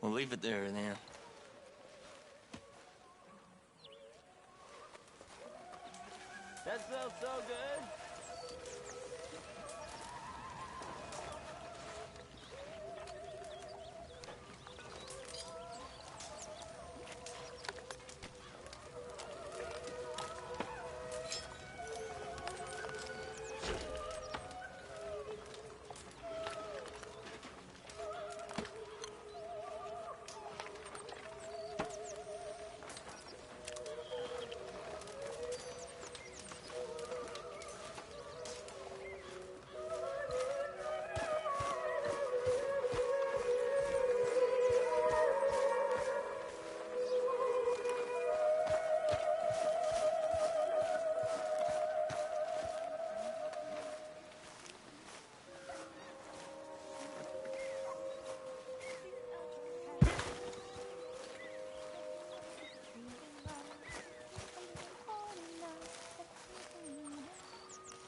we'll leave it there then. That smells so good.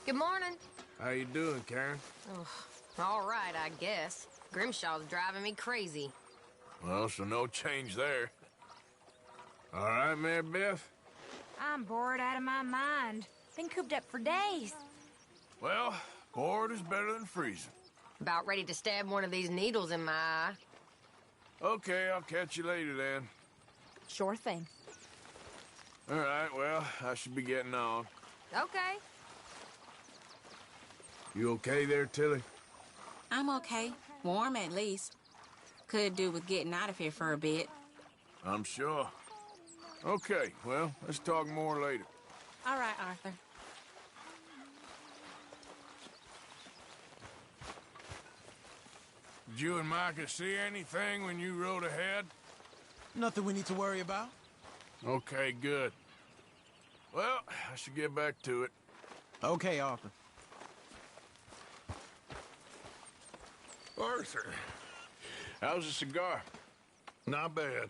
Good morning. How you doing, Karen? Ugh, all right, I guess. Grimshaw's driving me crazy. Well, so no change there. All right, Mary Beth? I'm bored out of my mind. Been cooped up for days. Well, bored is better than freezing. About ready to stab one of these needles in my eye. Okay, I'll catch you later then. Sure thing. All right, well, I should be getting on. Okay. You okay there, Tilly? I'm okay. Warm, at least. Could do with getting out of here for a bit. I'm sure. Okay, well, let's talk more later. All right, Arthur. Did you and Micah see anything when you rode ahead? Nothing we need to worry about. Okay, good. Well, I should get back to it. Okay, Arthur. Arthur, how's a cigar? Not bad,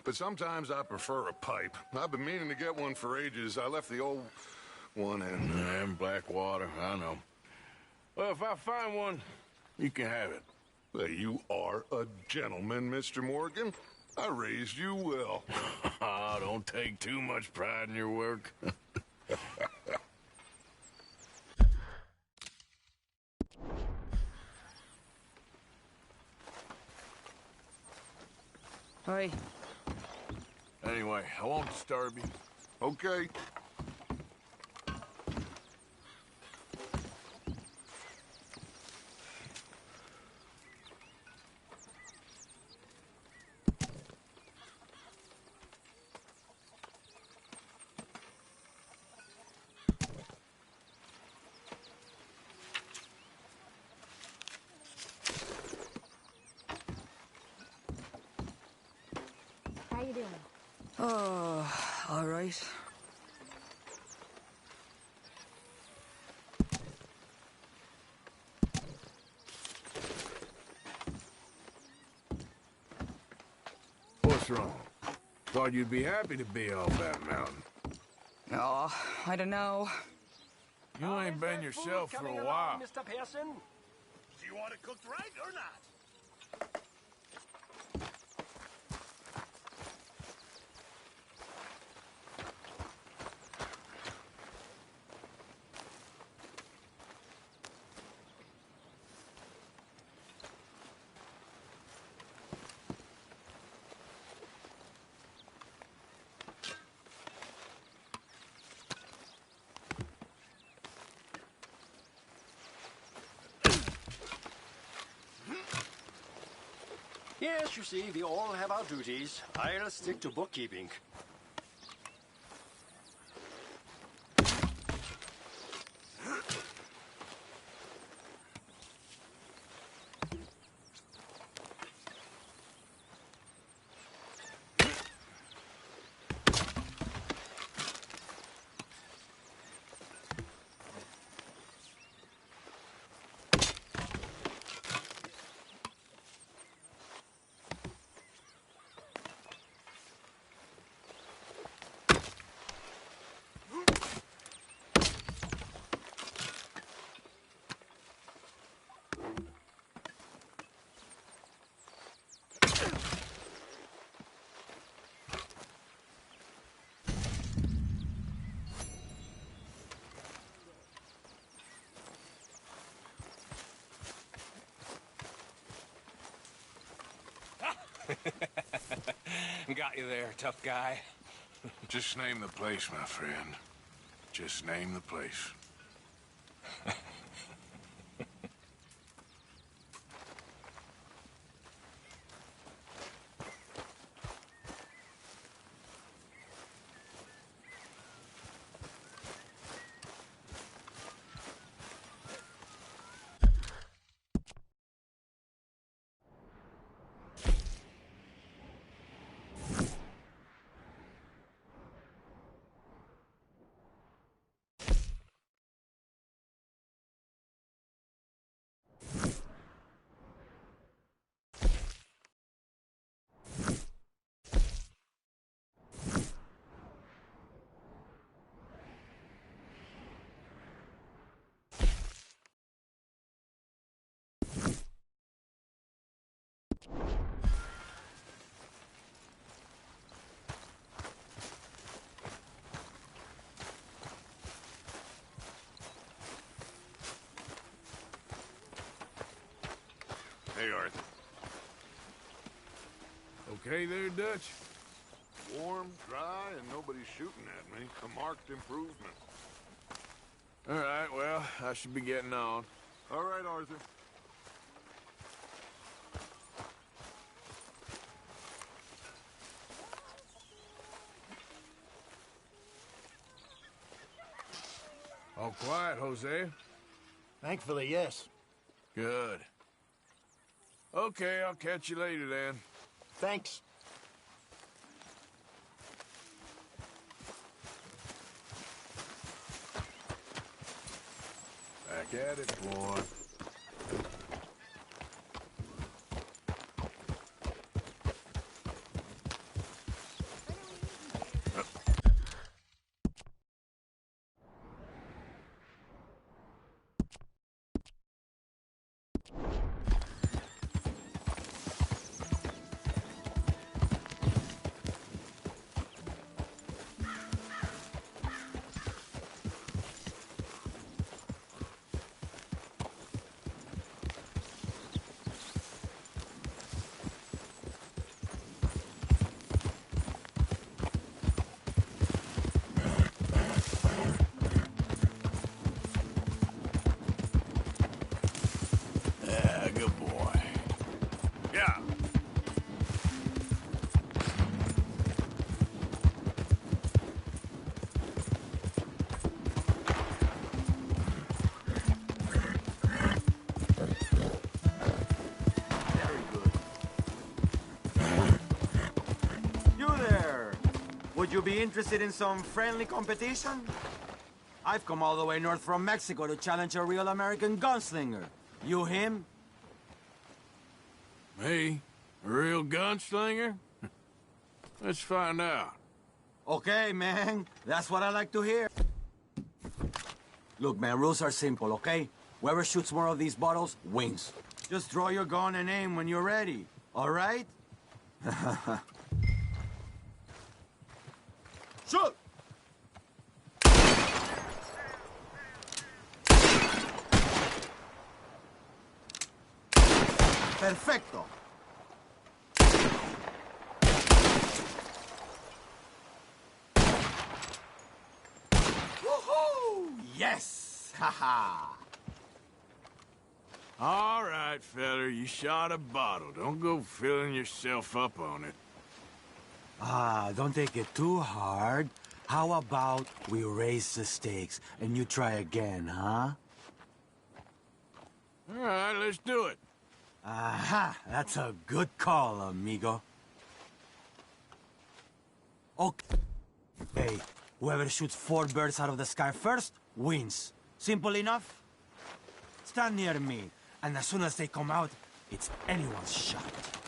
but sometimes I prefer a pipe. I've been meaning to get one for ages. I left the old one in Blackwater, I know. Well, if I find one, you can have it. Well, you are a gentleman, Mr. Morgan. I raised you well. Oh, don't take too much pride in your work. Oi. Anyway, I won't disturb you. Okay. How you doing? Oh, all right. What's wrong? Thought you'd be happy to be off that mountain. Oh, I don't know. You ain't been yourself for a while. Mr. Pearson? Do you want it cooked right or not? Yes, you see, we all have our duties. I'll stick to bookkeeping. Got you there, tough guy. Just name the place, my friend. Just name the place. Hey, Arthur. Okay there, Dutch? Warm, dry, and nobody's shooting at me. A marked improvement. All right, well, I should be getting on. All right, Arthur. All quiet, Jose? Thankfully, yes. Good. Okay, I'll catch you later then. Thanks. Back at it, boy. Would you be interested in some friendly competition? I've come all the way north from Mexico to challenge a real American gunslinger. You him? Me? A real gunslinger? Let's find out. Okay, man. That's what I like to hear. Look, man, rules are simple, okay? Whoever shoots more of these bottles wins. Just draw your gun and aim when you're ready, all right? Shoot! Perfecto. Woohoo! Yes! Haha! All right, feller, you shot a bottle. Don't go filling yourself up on it. Don't take it too hard. How about we raise the stakes and you try again, huh? All right, let's do it. Aha! That's a good call, amigo. Okay. Hey, whoever shoots 4 birds out of the sky first wins. Simple enough? Stand near me, and as soon as they come out, it's anyone's shot.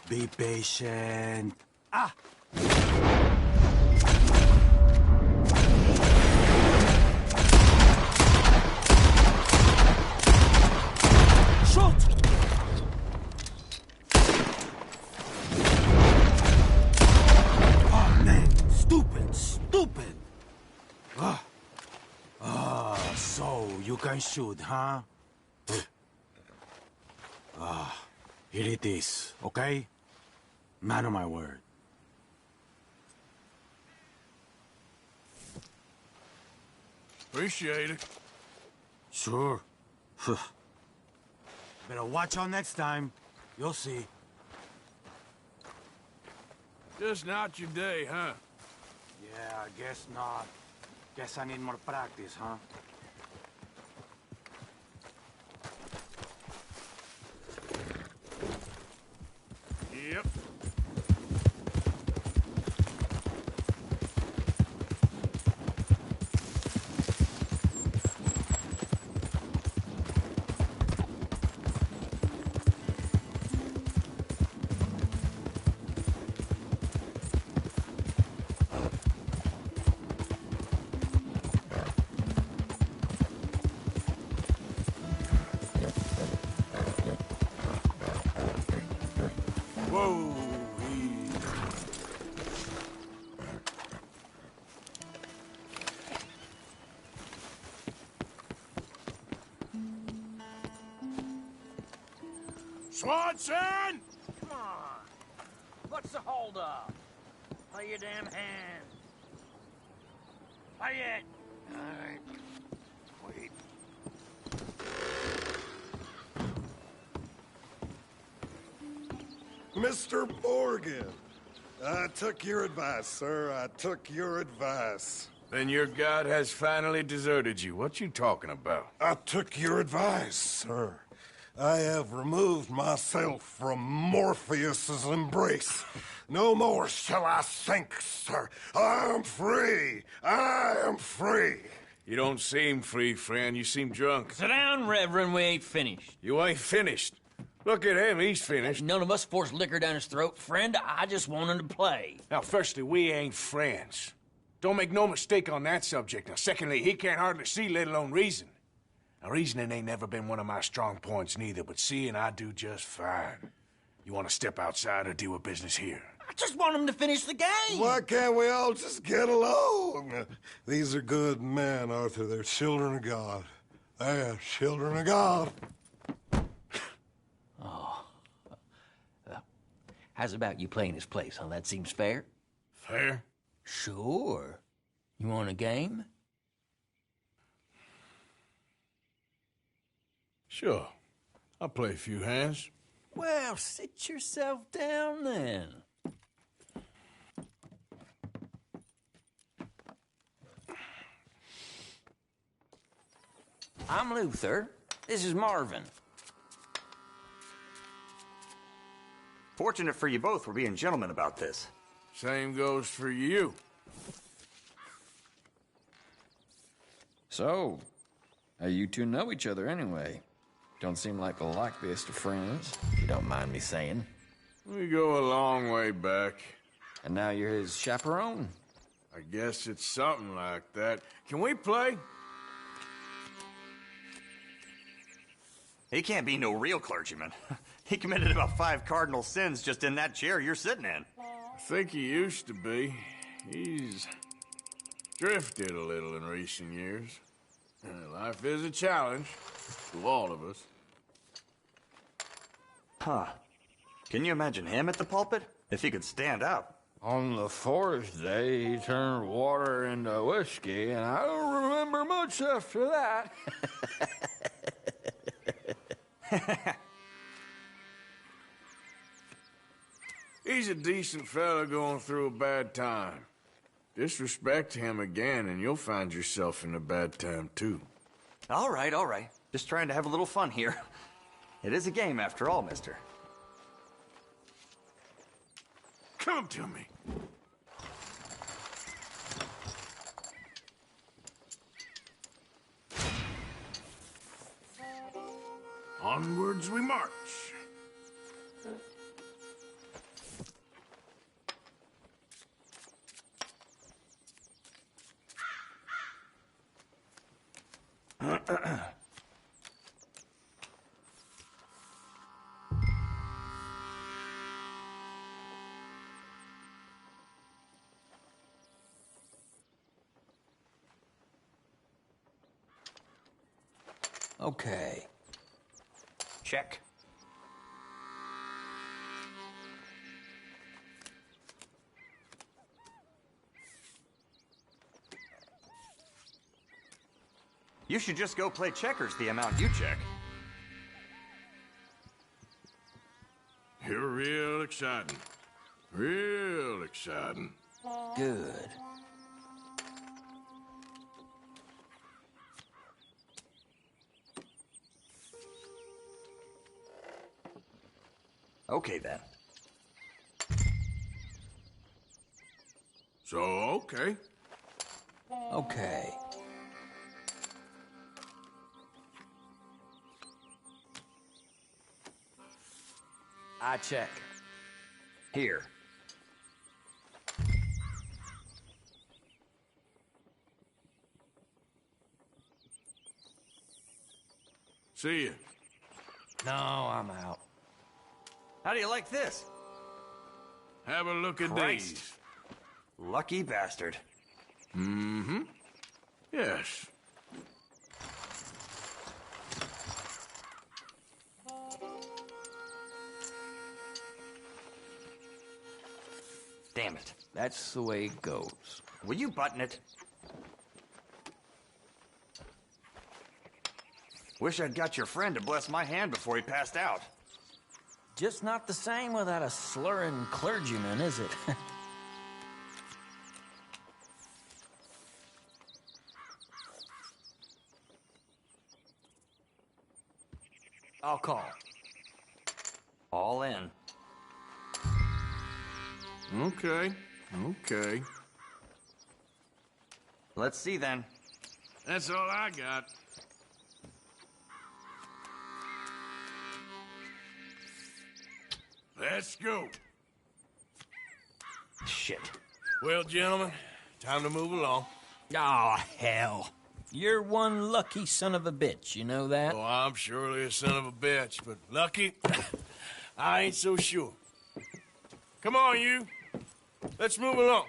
Be patient. Ah! Shoot! Oh, man. Stupid. So you can shoot, huh? Here it is, okay? Man of my word. Appreciate it. Sure. Better watch out next time. You'll see. Just not your day, huh? Yeah, I guess not. Guess I need more practice, huh? Yep. Whoa. Swanson! Come on. What's the holdup? Play your damn hand. Play it. All right. Wait. Mr. Morgan, I took your advice, sir. I took your advice. Then your god has finally deserted you. What you talking about? I took your advice, sir. I have removed myself from Morpheus's embrace. No more shall I sink, sir. I am free. I am free. You don't seem free, friend. You seem drunk. Sit down, Reverend. We ain't finished. You ain't finished. Look at him. He's finished. None of us forced liquor down his throat. Friend, I just want him to play. Now, firstly, we ain't friends. Don't make no mistake on that subject. Now, secondly, he can't hardly see, let alone reason. Now, reasoning ain't never been one of my strong points neither, but seeing I do just fine. You want to step outside or deal with business here? I just want him to finish the game. Why can't we all just get along? These are good men, Arthur. They're children of God. They're children of God. Oh. How's about you playing his place, huh? That seems fair? Fair? Sure. You want a game? Sure. I'll play a few hands. Well, sit yourself down then. I'm Luther. This is Marvin. Fortunate for you both for being gentlemen about this. Same goes for you. So, how you two know each other anyway? Don't seem like the likeliest of friends, if you don't mind me saying. We go a long way back. And now you're his chaperone? I guess it's something like that. Can we play? He can't be no real clergyman. He committed about 5 cardinal sins just in that chair you're sitting in. I think he used to be. He's drifted a little in recent years. Life is a challenge to all of us. Huh. Can you imagine him at the pulpit? If he could stand up. On the 4th day, he turned water into whiskey, and I don't remember much after that. He's a decent fella going through a bad time. Disrespect him again, and you'll find yourself in a bad time, too. All right, all right. Just trying to have a little fun here. It is a game, after all, mister. Come to me. Onwards we march. Okay. Check. You should just go play checkers the amount you check. You're real exciting. Real exciting. Good. Okay, then. So, okay. Okay. I check. Here. See ya. No, I'm out. How do you like this? Have a look at Christ. these. Lucky bastard. Mm-hmm. Yes. Damn it. That's the way it goes. Will you button it? Wish I'd got your friend to bless my hand before he passed out. Just not the same without a slurring clergyman, is it? I'll call. All in. Okay. Okay. Let's see then. That's all I got. Let's go. Shit. Well, gentlemen, time to move along. Oh, hell. You're one lucky son of a bitch, you know that? Oh, I'm surely a son of a bitch, but lucky? I ain't so sure. Come on, you. Let's move along.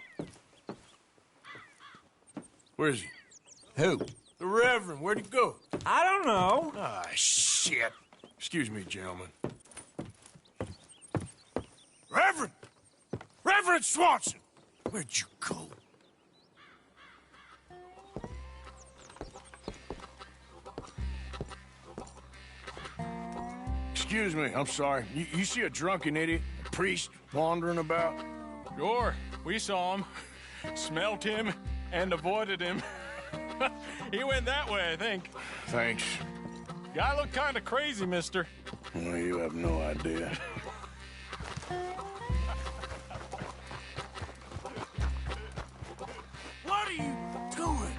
Where is he? Who? The Reverend. Where'd he go? I don't know. Ah, shit. Excuse me, gentlemen. Reverend! Reverend Swanson! Where'd you go? Excuse me, I'm sorry. You see a drunken idiot, a priest, wandering about? Sure, we saw him, smelt him, and avoided him. He went that way, I think. Thanks. Guy looked kind of crazy, mister. Well, you have no idea. What are you doing?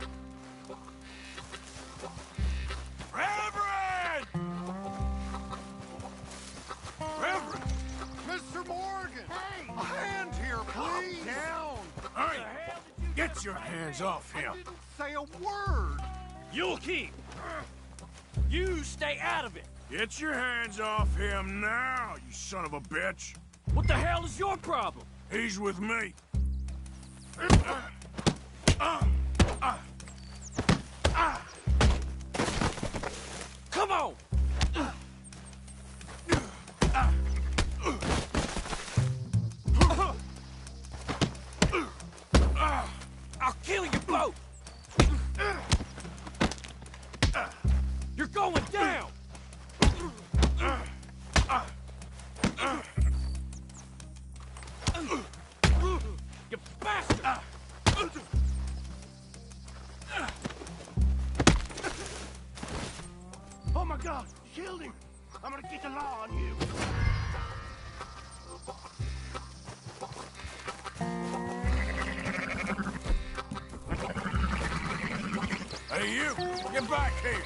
your hands off him. Say a word. You'll keep. You stay out of it. Get your hands off him now, you son of a bitch. What the hell is your problem? He's with me. Come on! I'll kill you both! You're going down! You bastard! Oh my God, you killed him. I'm gonna get the law on you. Hey, you! Get back here!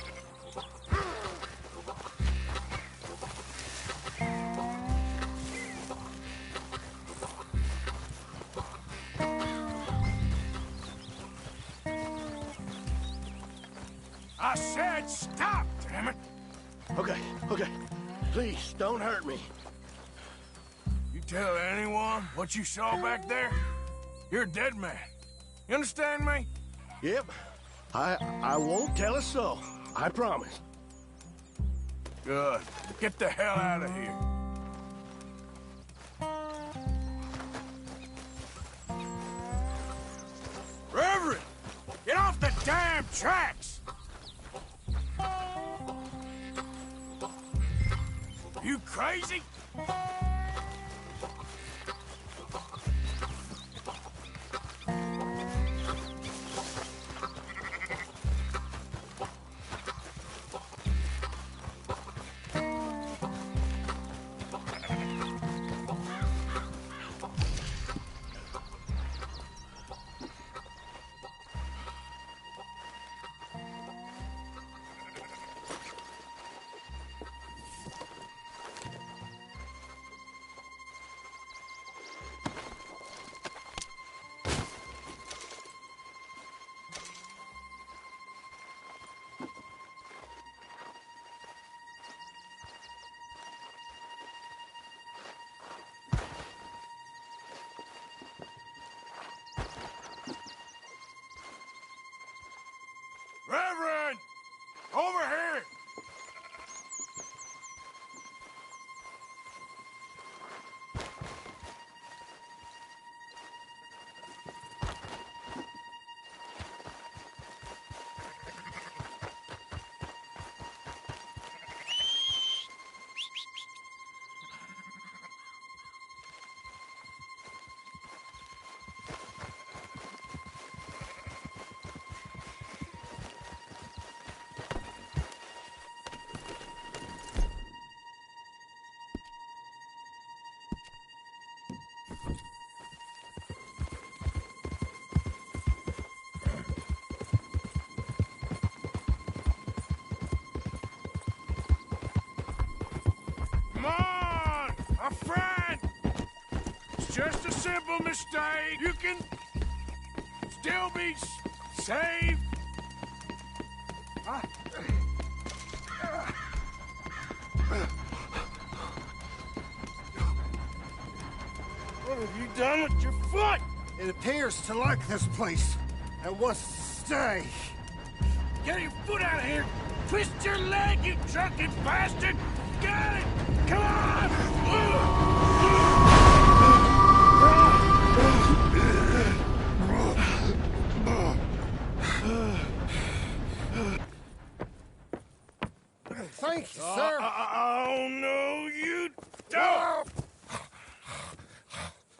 I said stop, damn it! Okay. Please, don't hurt me. You tell anyone what you saw back there, you're a dead man. You understand me? Yep. I won't tell a soul. I promise. Good. Get the hell out of here. Reverend! Get off the damn tracks! You crazy? Reverend! Over here! Come on, my friend! It's just a simple mistake. You can still be saved. What have you done with your foot? It appears to like this place and wants to stay. Get your foot out of here! Twist your leg, you drunken bastard! Got it! Come on! Thank you, sir. Oh, no, you don't!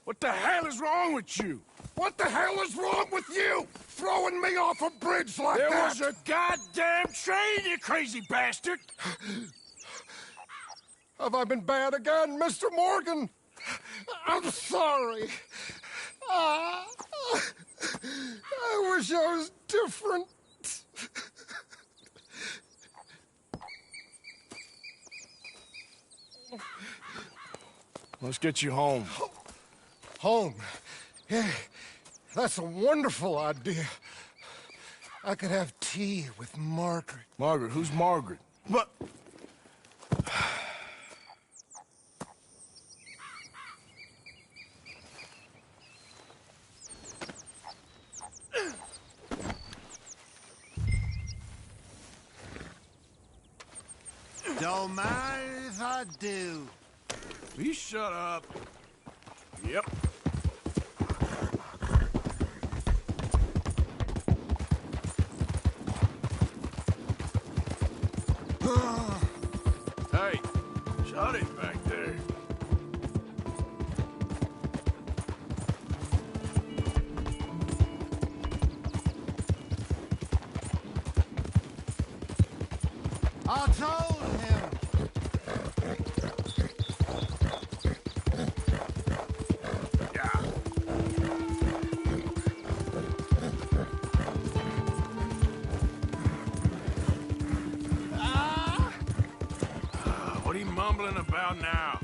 What the hell is wrong with you? What the hell is wrong with you? Throwing me off a bridge like there that? There was a goddamn train, you crazy bastard! Have I been bad again, Mr. Morgan? I'm sorry. I wish I was different. Let's get you home. Home? Yeah. That's a wonderful idea. I could have tea with Margaret. Margaret? Who's Margaret? What? Don't mind if I do. Will you shut up? Yep. Hey, shut it back there. I told him. What are you mumbling about now?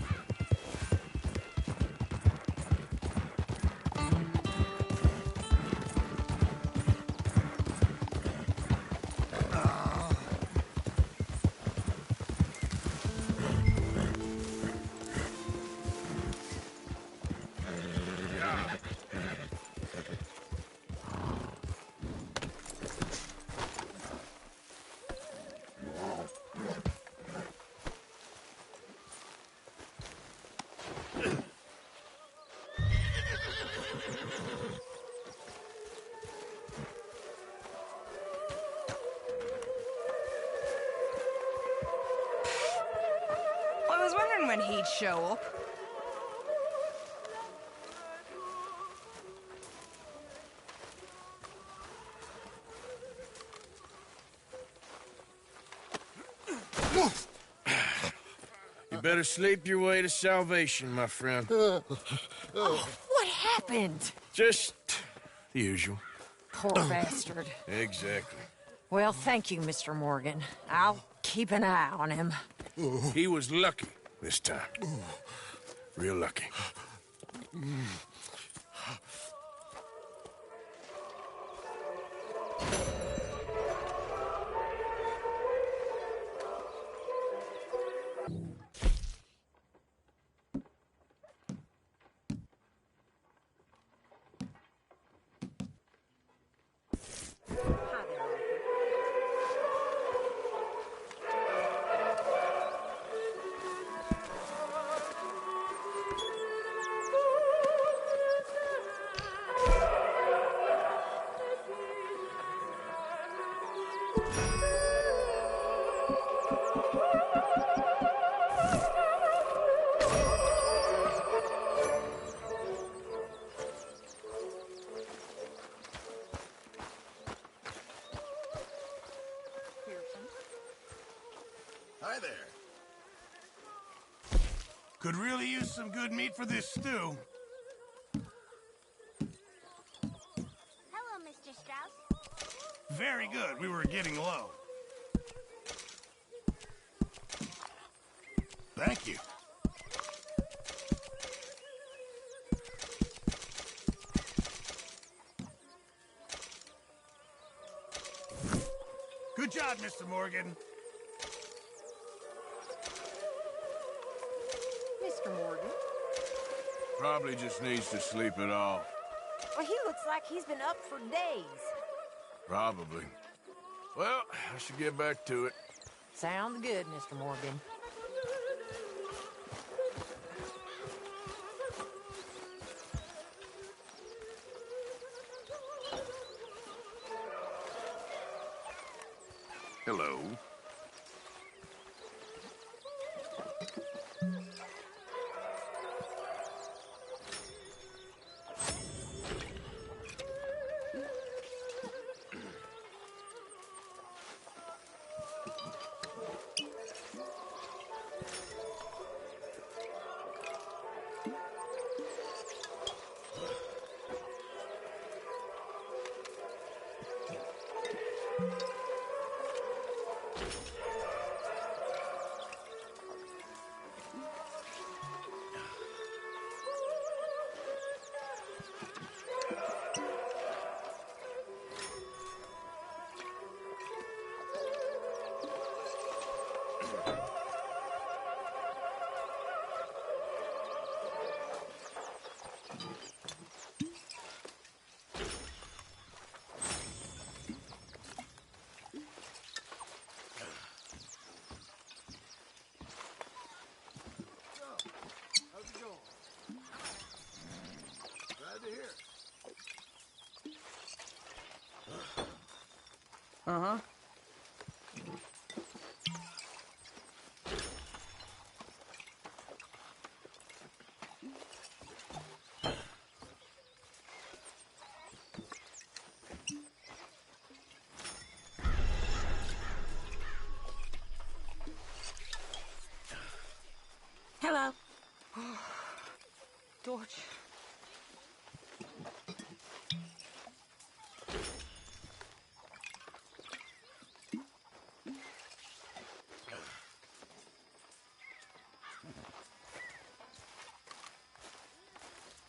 I was wondering when he'd show up. You better sleep your way to salvation, my friend. Oh, what happened? Just the usual. Poor bastard. Exactly. Well, thank you, Mr. Morgan. I'll keep an eye on him. He was lucky this time. Real lucky. Hi there. Could really use some good meat for this stew. Hello, Mr. Strauss. Very good. We were getting low. Thank you. Good job, Mr. Morgan. Mr. Morgan? Probably just needs to sleep it off. Well, he looks like he's been up for days. Probably. Well, I should get back to it. Sounds good, Mr. Morgan. Hello. Uh-huh. Hello. Dodge.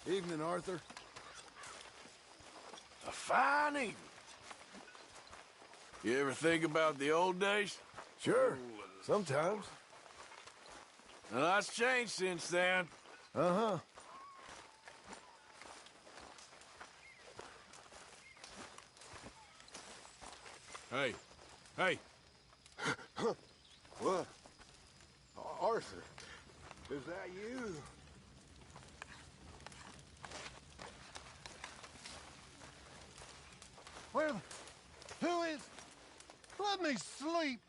Evening, Arthur. A fine evening. You ever think about the old days? Sure, sometimes. A lot's changed since then. Uh-huh. Hey. Hey. What? Arthur, is that you? Who is... Let me sleep.